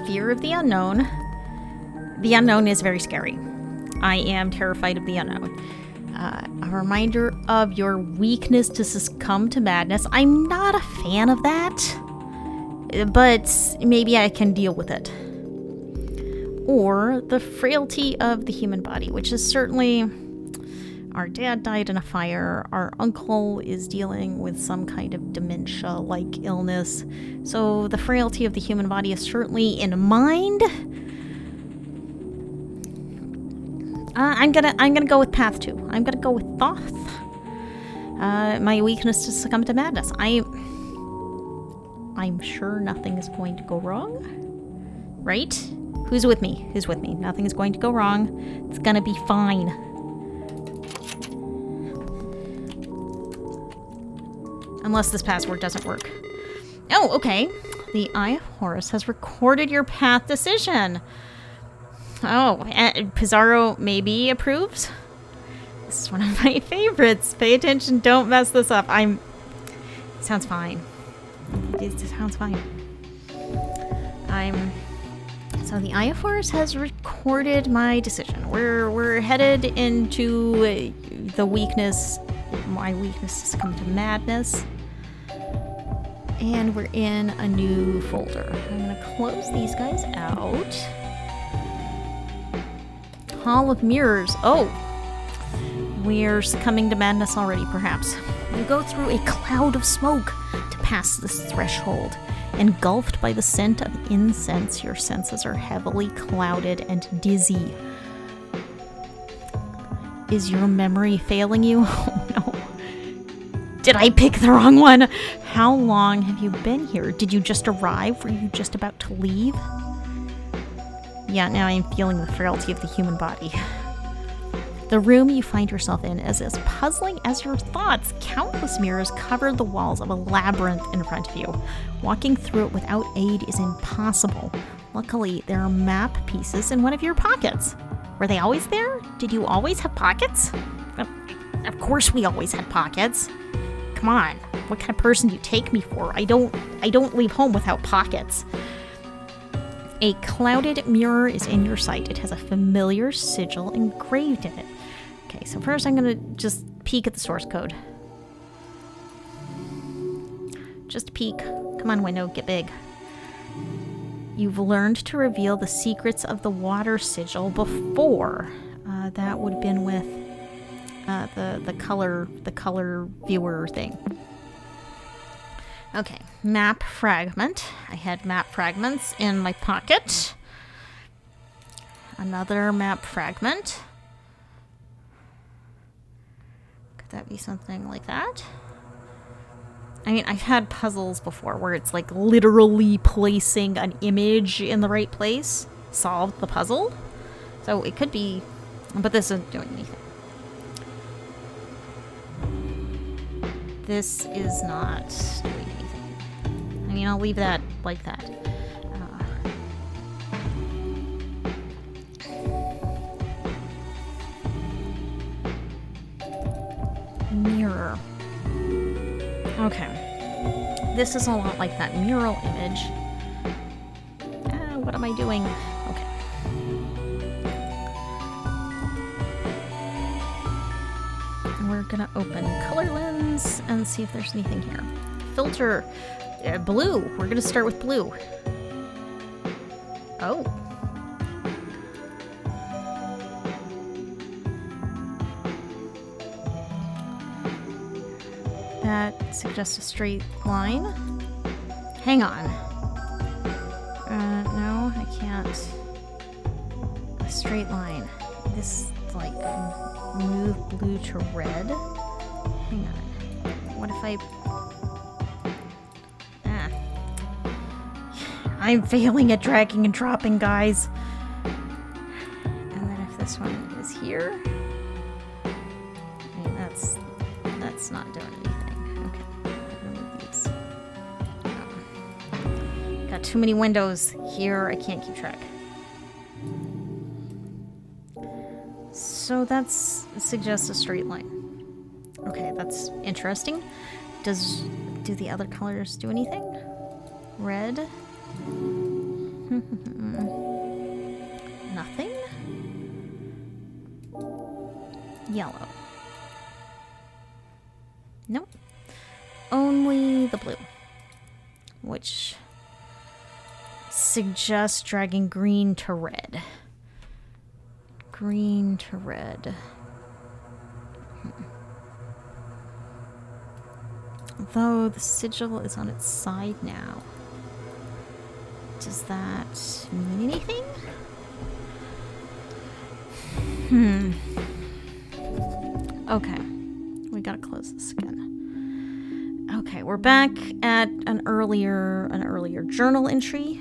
Fear of the unknown. The unknown is very scary. I am terrified of the unknown. A reminder of your weakness to succumb to madness. I'm not a fan of that, but maybe I can deal with it. Or the frailty of the human body, which is certainly... Our dad died in a fire. Our uncle is dealing with some kind of dementia-like illness. So the frailty of the human body is certainly in mind. I'm gonna go with path 2. I'm gonna go with Thoth. My weakness to succumb to madness. I'm sure nothing is going to go wrong, right? Who's with me? Who's with me? Nothing is going to go wrong. It's gonna be fine. Unless this password doesn't work. Oh, okay. The Eye of Horus has recorded your path decision. Oh, Pizarro maybe approves? This is one of my favorites. Pay attention, don't mess this up. It sounds fine. It sounds fine. So the IFRS has recorded my decision. We're headed into the weakness. My weakness has come to madness. And we're in a new folder. I'm going to close these guys out. Hall of Mirrors. Oh, we're succumbing to madness already, perhaps. You go through a cloud of smoke to pass this threshold. Engulfed by the scent of incense, your senses are heavily clouded and dizzy. Is your memory failing you? Oh no. Did I pick the wrong one? How long have you been here? Did you just arrive? Were you just about to leave? Yeah, now I'm feeling the frailty of the human body. The room you find yourself in is as puzzling as your thoughts. Countless mirrors cover the walls of a labyrinth in front of you. Walking through it without aid is impossible. Luckily, there are map pieces in one of your pockets. Were they always there? Did you always have pockets? Of course we always had pockets. Come on, what kind of person do you take me for? I don't leave home without pockets. A clouded mirror is in your sight. It has a familiar sigil engraved in it. Okay, so first I'm going to just peek at the source code. Just peek. Come on, window, get big. You've learned to reveal the secrets of the water sigil before. That would have been with the color viewer thing. Okay, map fragment. I had map fragments in my pocket. Another map fragment. Could that be something like that? I mean, I've had puzzles before where it's like literally placing an image in the right place solved the puzzle. So it could be, but this isn't doing anything. This is not doing anything. I mean, I'll leave that like that. Mirror. Okay. This is a lot like that mural image. What am I doing? Okay. We're gonna open color lens and see if there's anything here. Filter. Blue. We're gonna start with blue. Oh. That suggests a straight line. Hang on. No, I can't. A straight line. This, like, move blue to red. Hang on. What if I... I'm failing at dragging and dropping, guys. And then if this one is here... I mean, that's not doing anything. Okay, remove these. Got too many windows here. I can't keep track. So that's suggests a straight line. Okay, that's interesting. Do the other colors do anything? Red? Nothing? Yellow. Nope. Only the blue. Which suggests dragging green to red. Green to red. Though the sigil is on its side now. Does that mean anything? Okay. We gotta close this again. Okay, we're back at an earlier journal entry.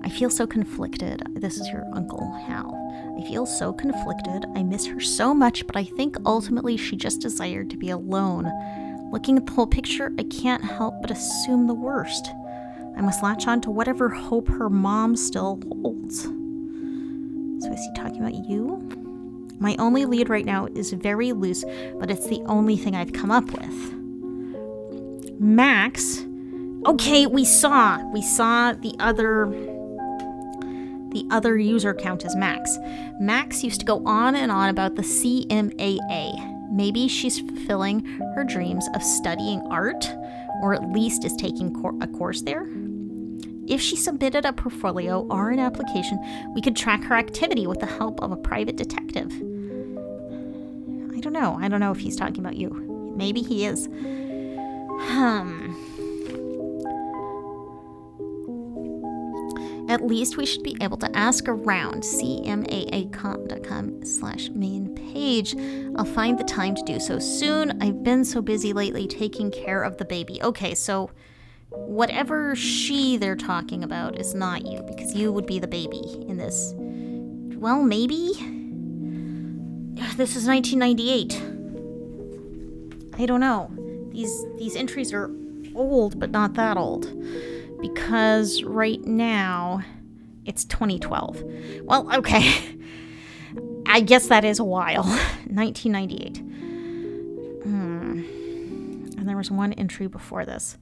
I feel so conflicted. This is your Uncle Hal. I feel so conflicted. I miss her so much, but I think ultimately she just desired to be alone. Looking at the whole picture, I can't help but assume the worst. I must latch on to whatever hope her mom still holds. So is he talking about you? My only lead right now is very loose, but it's the only thing I've come up with. Max, Okay, we saw the other user account as Max. Max used to go on and on about the CMAA. Maybe she's fulfilling her dreams of studying art, or at least is taking a course there. If she submitted a portfolio or an application, we could track her activity with the help of a private detective. I don't know if he's talking about you. Maybe he is. At least we should be able to ask around. cmaa.com/main page. I'll find the time to do so soon. I've been so busy lately taking care of the baby. Okay, so whatever they're talking about is not you, because you would be the baby in this. Well, maybe? This is 1998. I don't know. These entries are old, but not that old. Because right now, it's 2012. Well, okay. I guess that is a while. 1998. And there was one entry before this.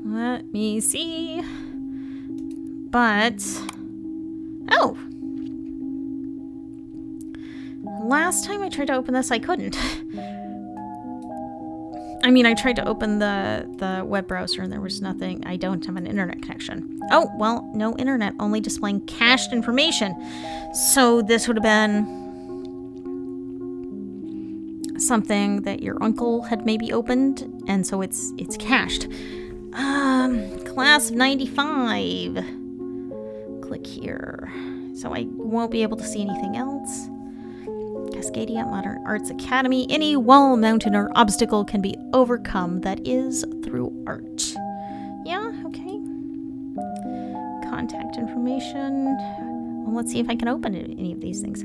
Let me see. But... oh! Last time I tried to open this, I couldn't. I mean, I tried to open the web browser and there was nothing. I don't have an internet connection. Oh, well, no internet, only displaying cached information. So this would have been something that your uncle had maybe opened, and so it's cached. Class of 95. Click here. So I won't be able to see anything else. Cascadia Modern Arts Academy. Any wall, mountain, or obstacle can be overcome. That is through art. Yeah, okay. Contact information. Well, let's see if I can open any of these things.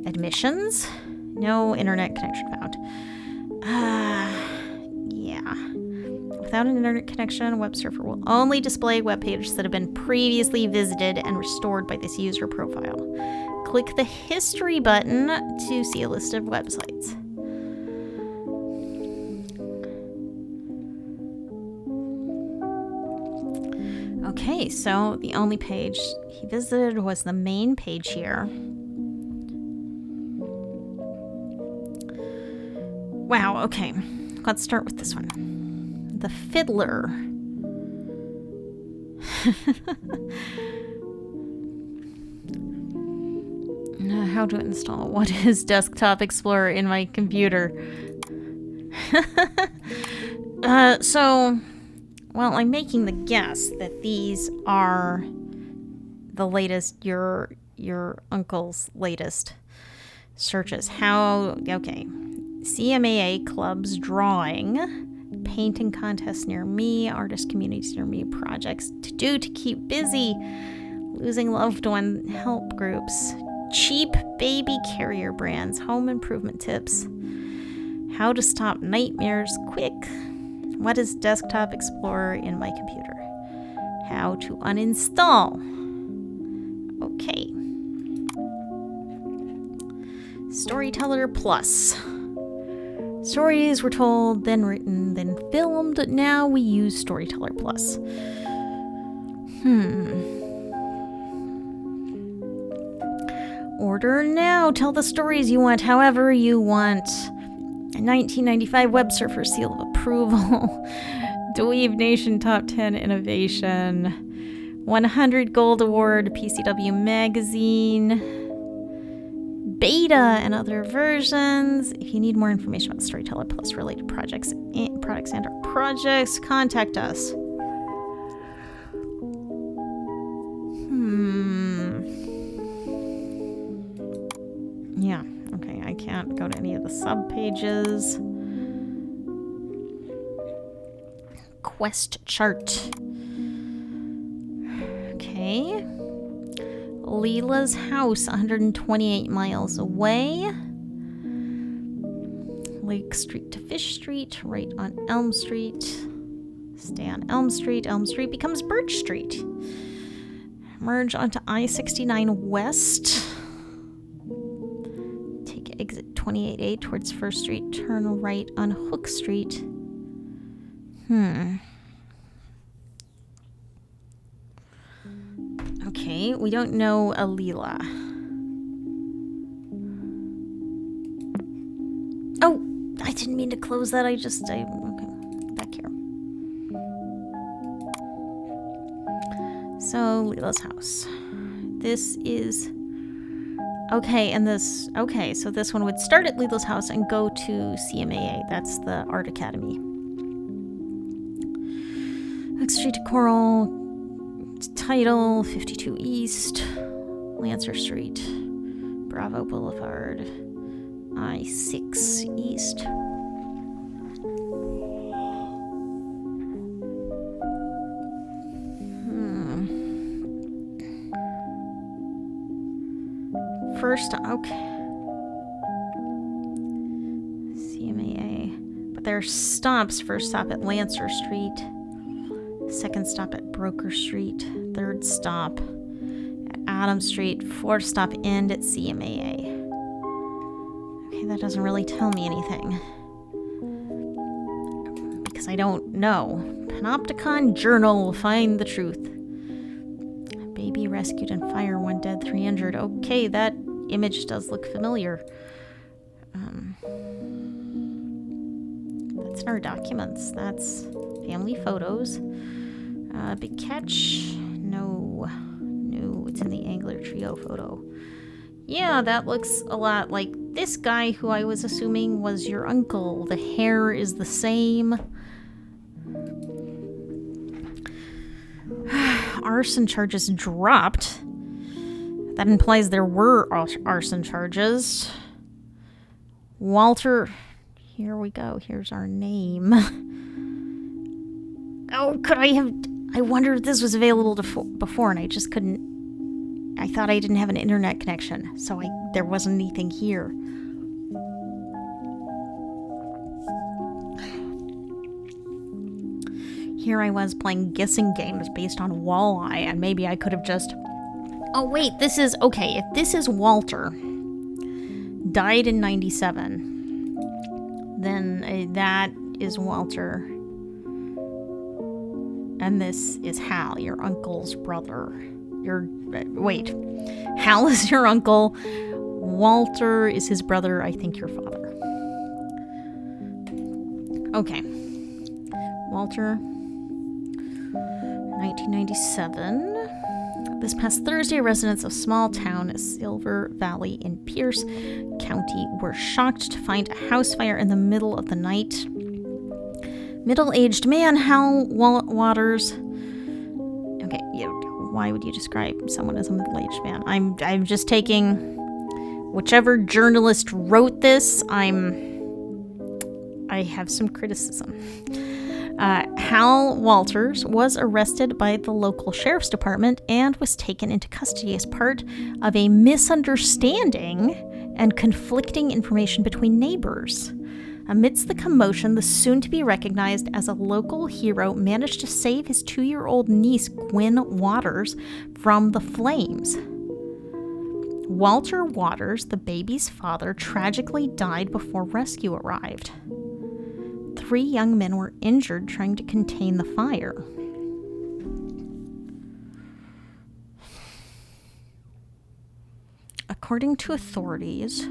Admissions. No internet connection found. Yeah. Without an internet connection, a web server will only display web pages that have been previously visited and restored by this user profile. Click the history button to see a list of websites. Okay, so the only page he visited was the main page here. Wow, okay. Let's start with this one. The Fiddler. How to install What is Desktop Explorer in my computer? Well, I'm making the guess that these are the latest, your uncle's latest searches. Okay. CMAA clubs, drawing, painting contests near me, artist communities near me, projects to do to keep busy, losing loved one help groups, cheap baby carrier brands, home improvement tips, how to stop nightmares quick, what is Desktop Explorer in my computer, how to uninstall. Okay. Storyteller Plus. Stories were told, then written, then filmed. Now we use Storyteller Plus. Order now. Tell the stories you want, however you want. A 1995 web surfer seal of approval. Dweeb Nation Top 10 Innovation. 100 Gold Award, PCW Magazine. Beta and other versions. If you need more information about Storyteller Plus related products and our projects, contact us. Yeah, okay, I can't go to any of the sub pages. Quest chart. Okay. Leela's house, 128 miles away. Lake Street to Fish Street, right on Elm Street. Stay on Elm Street. Elm Street becomes Birch Street. Merge onto I-69 West. Take exit 28A towards First Street. Turn right on Hook Street. Okay, we don't know Alila. Oh, I didn't mean to close that. Okay, back here. So, Lila's house. This is... Okay, so this one would start at Lila's house and go to CMAA. That's the Art Academy. Hook Street to Coral. Title, 52 East. Lancer Street. Bravo Boulevard. I-6 East. First, okay. CMAA. But there are stops. First stop at Lancer Street. Second stop at Broker Street. Third stop at Adams Street. Fourth stop end at CMAA. Okay, that doesn't really tell me anything. Because I don't know. Panopticon Journal. Find the truth. Baby rescued in fire. 1 dead, 3 injured. Okay, that image does look familiar. That's in our documents. That's family photos. Big catch. No, it's in the Angler Trio photo. Yeah, that looks a lot like this guy who I was assuming was your uncle. The hair is the same. Arson charges dropped. That implies there were arson charges. Walter, here we go. Here's our name. Oh, I wonder if this was available before and I just couldn't. I thought I didn't have an internet connection, so there wasn't anything here. Here I was playing guessing games based on walleye, and maybe I could have just... Oh, wait, this is... Okay, if this is Walter, died in 97, then that is Walter. And this is Hal, your uncle's brother. Wait. Hal is your uncle. Walter is his brother, I think your father. Okay. Walter... 1997. This past Thursday, residents of small town Silver Valley in Pierce County were shocked to find a house fire in the middle of the night. Middle-aged man Hal Waters. Okay, why would you describe someone as a middle-aged man? I'm just taking whichever journalist wrote this. I have some criticism. Hal Walters was arrested by the local sheriff's department and was taken into custody as part of a misunderstanding and conflicting information between neighbors. Amidst the commotion, the soon-to-be-recognized as a local hero managed to save his 2-year-old niece, Gwen Waters, from the flames. Walter Waters, the baby's father, tragically died before rescue arrived. 3 young men were injured trying to contain the fire. According to authorities,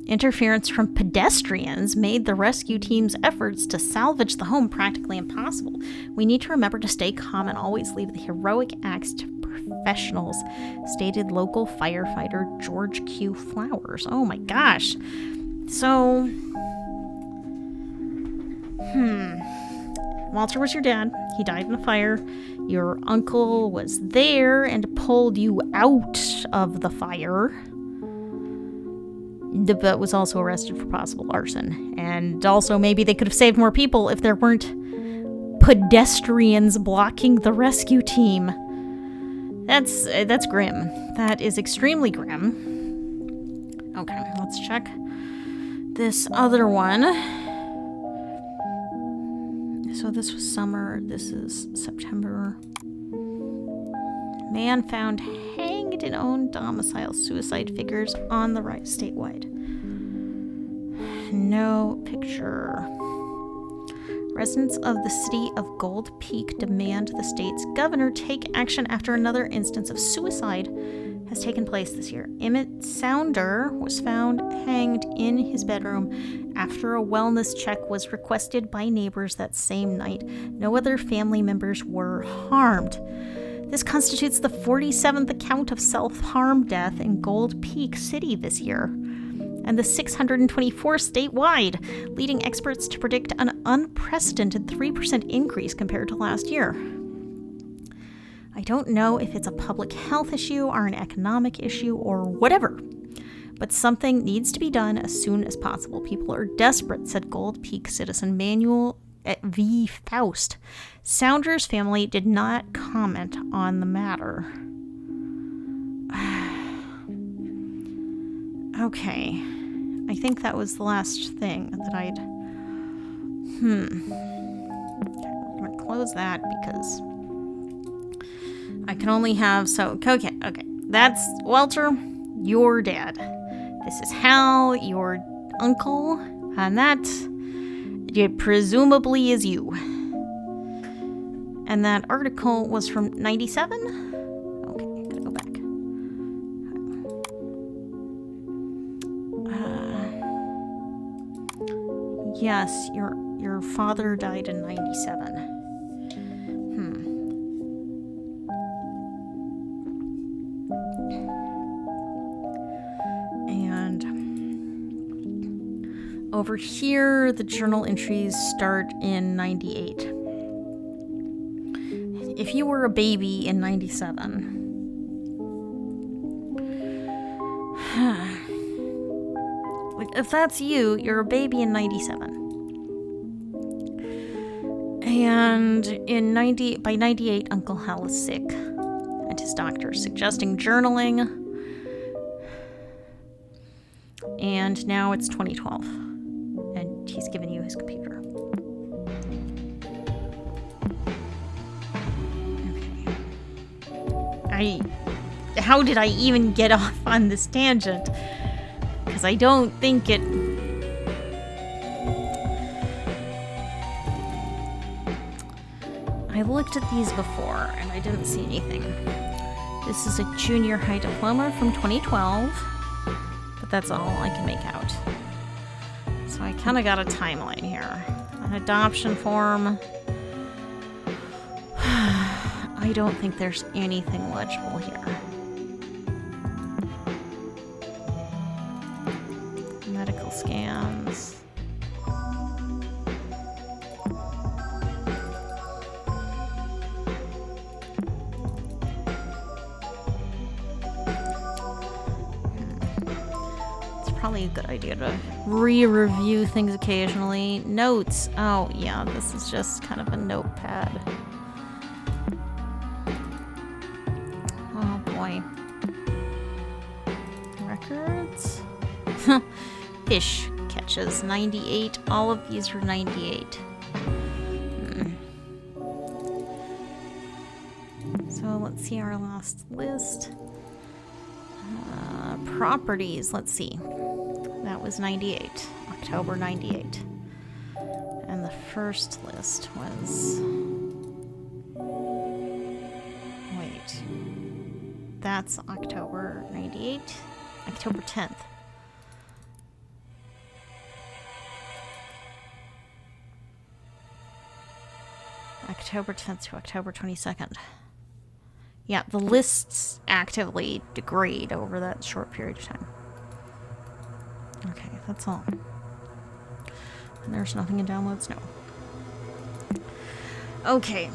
interference from pedestrians made the rescue team's efforts to salvage the home practically impossible. We need to remember to stay calm and always leave the heroic acts to professionals, stated local firefighter George Q. Flowers. Oh my gosh. So... Walter was your dad. He died in a fire. Your uncle was there and pulled you out of the fire, but was also arrested for possible arson. And also maybe they could have saved more people if there weren't pedestrians blocking the rescue team. That's grim. That is extremely grim. Okay, let's check this other one. So this was summer, this is September. Man found hanged in own domicile, suicide figures on the right statewide. No picture. Residents of the city of Gold Peak demand the state's governor take action after another instance of suicide has taken place this year. Emmett Sounder was found hanged in his bedroom after a wellness check was requested by neighbors that same night. No other family members were harmed. This constitutes the 47th account of self-harm death in Gold Peak City this year, and the 624 statewide, leading experts to predict an unprecedented 3% increase compared to last year. I don't know if it's a public health issue or an economic issue or whatever, but something needs to be done as soon as possible. People are desperate, said Gold Peak citizen Manuel V. Faust. Sounder's family did not comment on the matter. Okay. I think that was the last thing that I'd... Okay, I'm going to close that because I can only have... Okay. That's Walter, your dad. This is Hal, your uncle, and that presumably is you. And that article was from 97? Okay, gotta go back. Yes, your father died in 97. And over here, the journal entries start in 98. If you were a baby in 97, if that's you, you're a baby in 97. And by 98, Uncle Hal is sick, and his doctor is suggesting journaling. And now it's 2012, and he's given you his computer. Okay. How did I even get off on this tangent? Because I don't think it... I looked at these before, and I didn't see anything. This is a junior high diploma from 2012, but that's all I can make out. So I kind of got a timeline here. An adoption form. I don't think there's anything legible here. Medical scans. It's probably a good idea to re-review things occasionally. Notes. Oh, yeah, this is just kind of a notepad. Oh, boy. Records? Fish catches, 98. All of these are 98. So let's see our last list. Properties, let's see. That was 98. October 98. And the first list was... Wait. That's October 98. October 10th. October 10th to October 22nd. Yeah, the lists actively degrade over that short period of time. Okay, that's all. And there's nothing in downloads? No. Okay.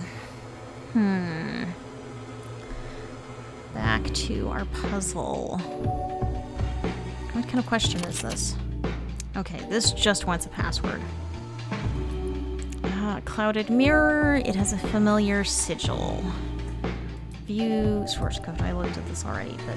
Back to our puzzle. What kind of question is this? Okay, this just wants a password. Clouded mirror. It has a familiar sigil. View source code. I looked at this already, but...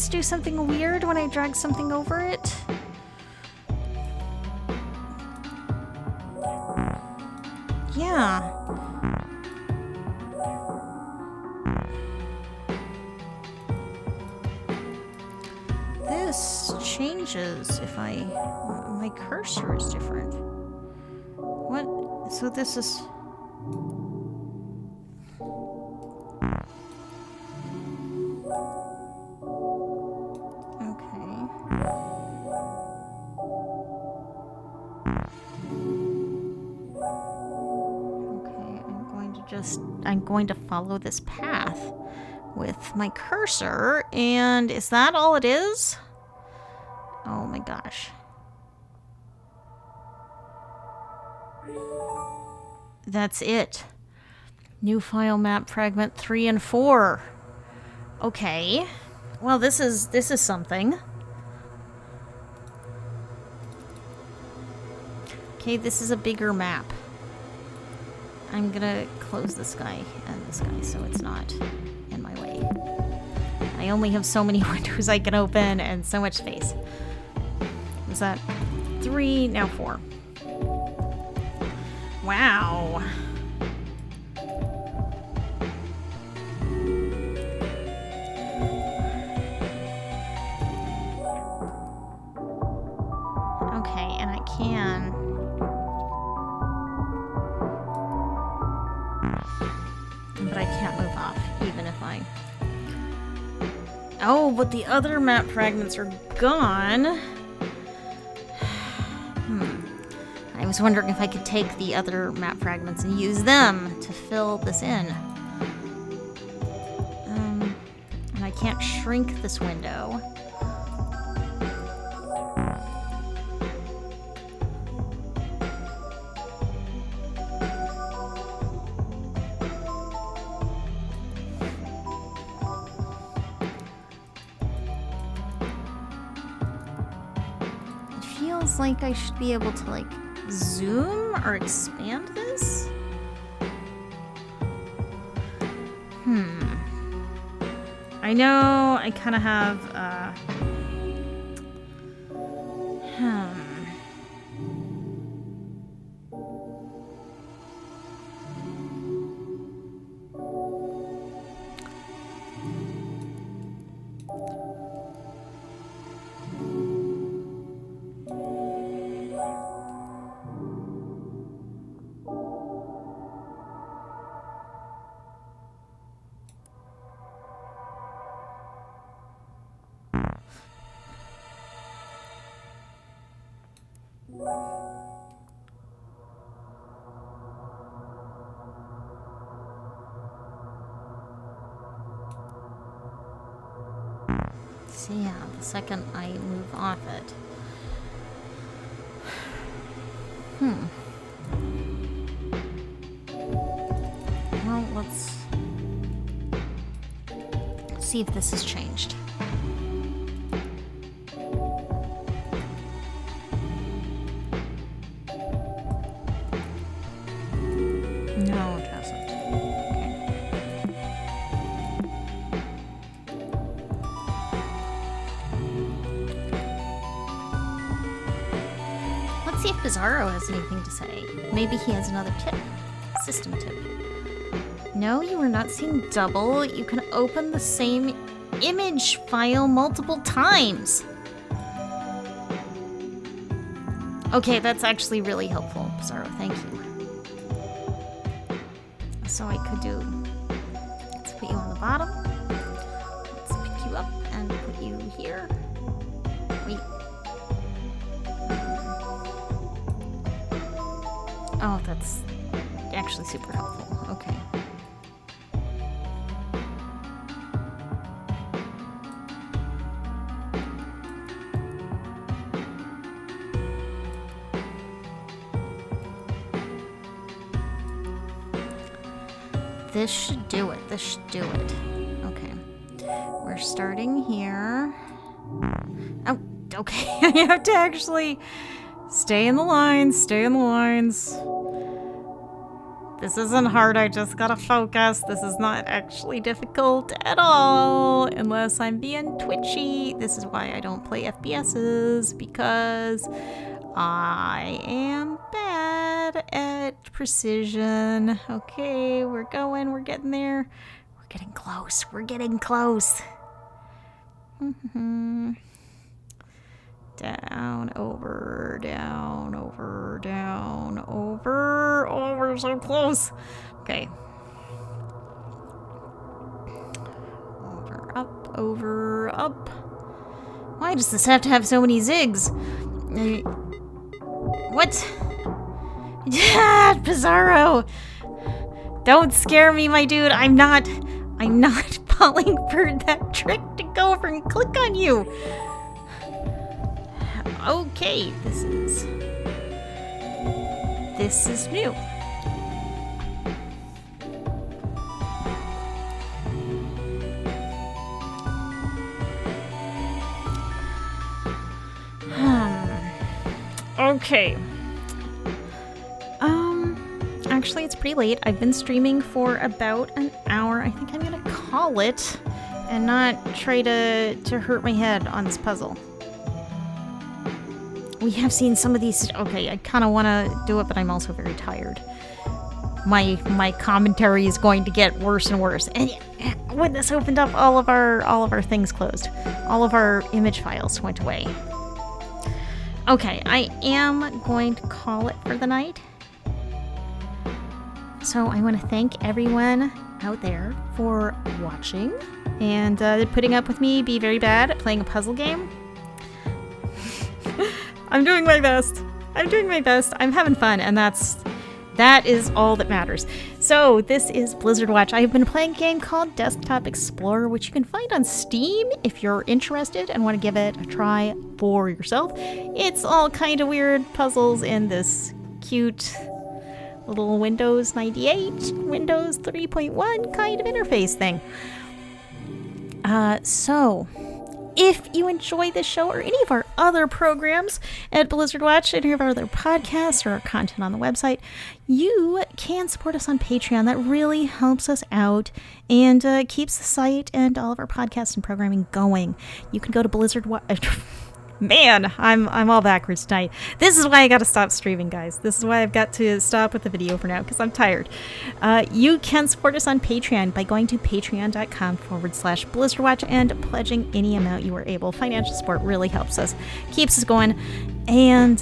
magnets do something weird when I drag something over it? Yeah. This changes if my cursor is different. What? So this is... I'm going to follow this path with my cursor, and is that all it is? Oh my gosh. That's it. New file map fragment 3 and 4. Okay. Well, this is something. Okay, this is a bigger map. I'm gonna close this guy and this guy so it's not in my way. I only have so many windows I can open and so much space. Was that 3? Now 4. Wow. Okay, and I can... But I can't move off, even if I... Oh, but the other map fragments are gone. I was wondering if I could take the other map fragments and use them to fill this in. And I can't shrink this window. Like I should be able to like zoom or expand this. I know I kind of have so yeah, the second I move off it. Well, let's see if this has changed. No, it hasn't. Let's see if Bizarro has anything to say. Maybe he has another tip. System tip. No, you are not seeing double. You can open the same image file multiple times. Okay, that's actually really helpful, Bizarro. Thank you. So I could do... Let's put you on the bottom. Let's pick you up and put you here. Wait. Oh, that's actually super helpful. Okay. This should do it. This should do it. Okay. We're starting here. Oh, okay. I have to actually stay in the lines. Stay in the lines. This isn't hard, I just gotta focus. This is not actually difficult at all, unless I'm being twitchy. This is why I don't play FPSs, because I am bad at precision. Okay, we're getting there. We're getting close. Down, over, down, over, down, over. Oh, we're so close. Okay. Over, up. Why does this have to have so many zigs? What? Yeah, Bizarro! Don't scare me, my dude. I'm not falling for that trick to go over and click on you. Okay, this is new. Okay. Actually, it's pretty late. I've been streaming for about an hour. I think I'm gonna call it and not try to hurt my head on this puzzle. We have seen some of these. Okay, I kind of want to do it, but I'm also very tired. My commentary is going to get worse and worse. And when this opened up, all of our things closed. All of our image files went away. Okay, I am going to call it for the night. So I want to thank everyone out there for watching and putting up with me be very bad at playing a puzzle game. I'm doing my best. I'm having fun, and that is all that matters. So this is Blizzard Watch. I have been playing a game called Desktop Explorer, which you can find on Steam if you're interested and want to give it a try for yourself. It's all kind of weird puzzles in this cute little Windows 98, Windows 3.1 kind of interface thing. So if you enjoy this show or any of our other programs at Blizzard Watch, any of our other podcasts or our content on the website, you can support us on Patreon. That really helps us out and keeps the site and all of our podcasts and programming going. You can go to Blizzard Watch. Man, I'm all backwards tonight. This is why I gotta stop streaming, guys. This is why I've got to stop with the video for now, because I'm tired. You can support us on Patreon by going to patreon.com/BlizzardWatch and pledging any amount you are able. Financial support really helps us, keeps us going, and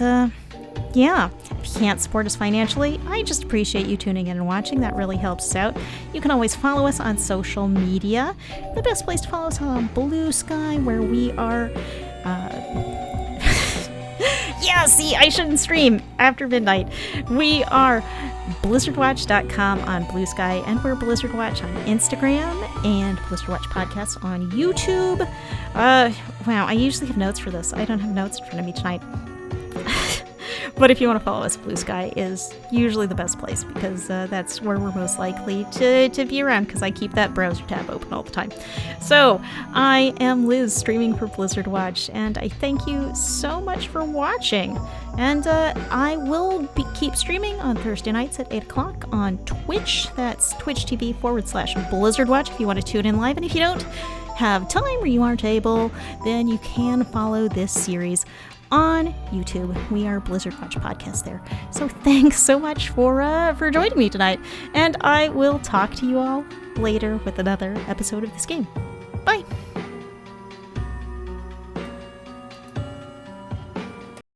yeah, if you can't support us financially, I just appreciate you tuning in and watching. That really helps us out. You can always follow us on social media. The best place to follow us is on Bluesky, where we are yeah, see, I shouldn't stream after midnight. We are blizzardwatch.com on Bluesky, and we're Blizzard Watch on Instagram and Blizzard Watch Podcast on YouTube. Wow, I usually have notes for this. I don't have notes in front of me tonight. But if you want to follow us, Bluesky is usually the best place, because that's where we're most likely to be around, because I keep that browser tab open all the time. So I am Liz, streaming for Blizzard Watch, and I thank you so much for watching. And I will keep streaming on Thursday nights at 8 o'clock on Twitch. That's twitch.tv/Blizzard Watch if you want to tune in live. And if you don't have time or you aren't able, then you can follow this series on YouTube. We are Blizzard Watch Podcast there. So thanks so much for joining me tonight, and I will talk to you all later with another episode of this game. Bye!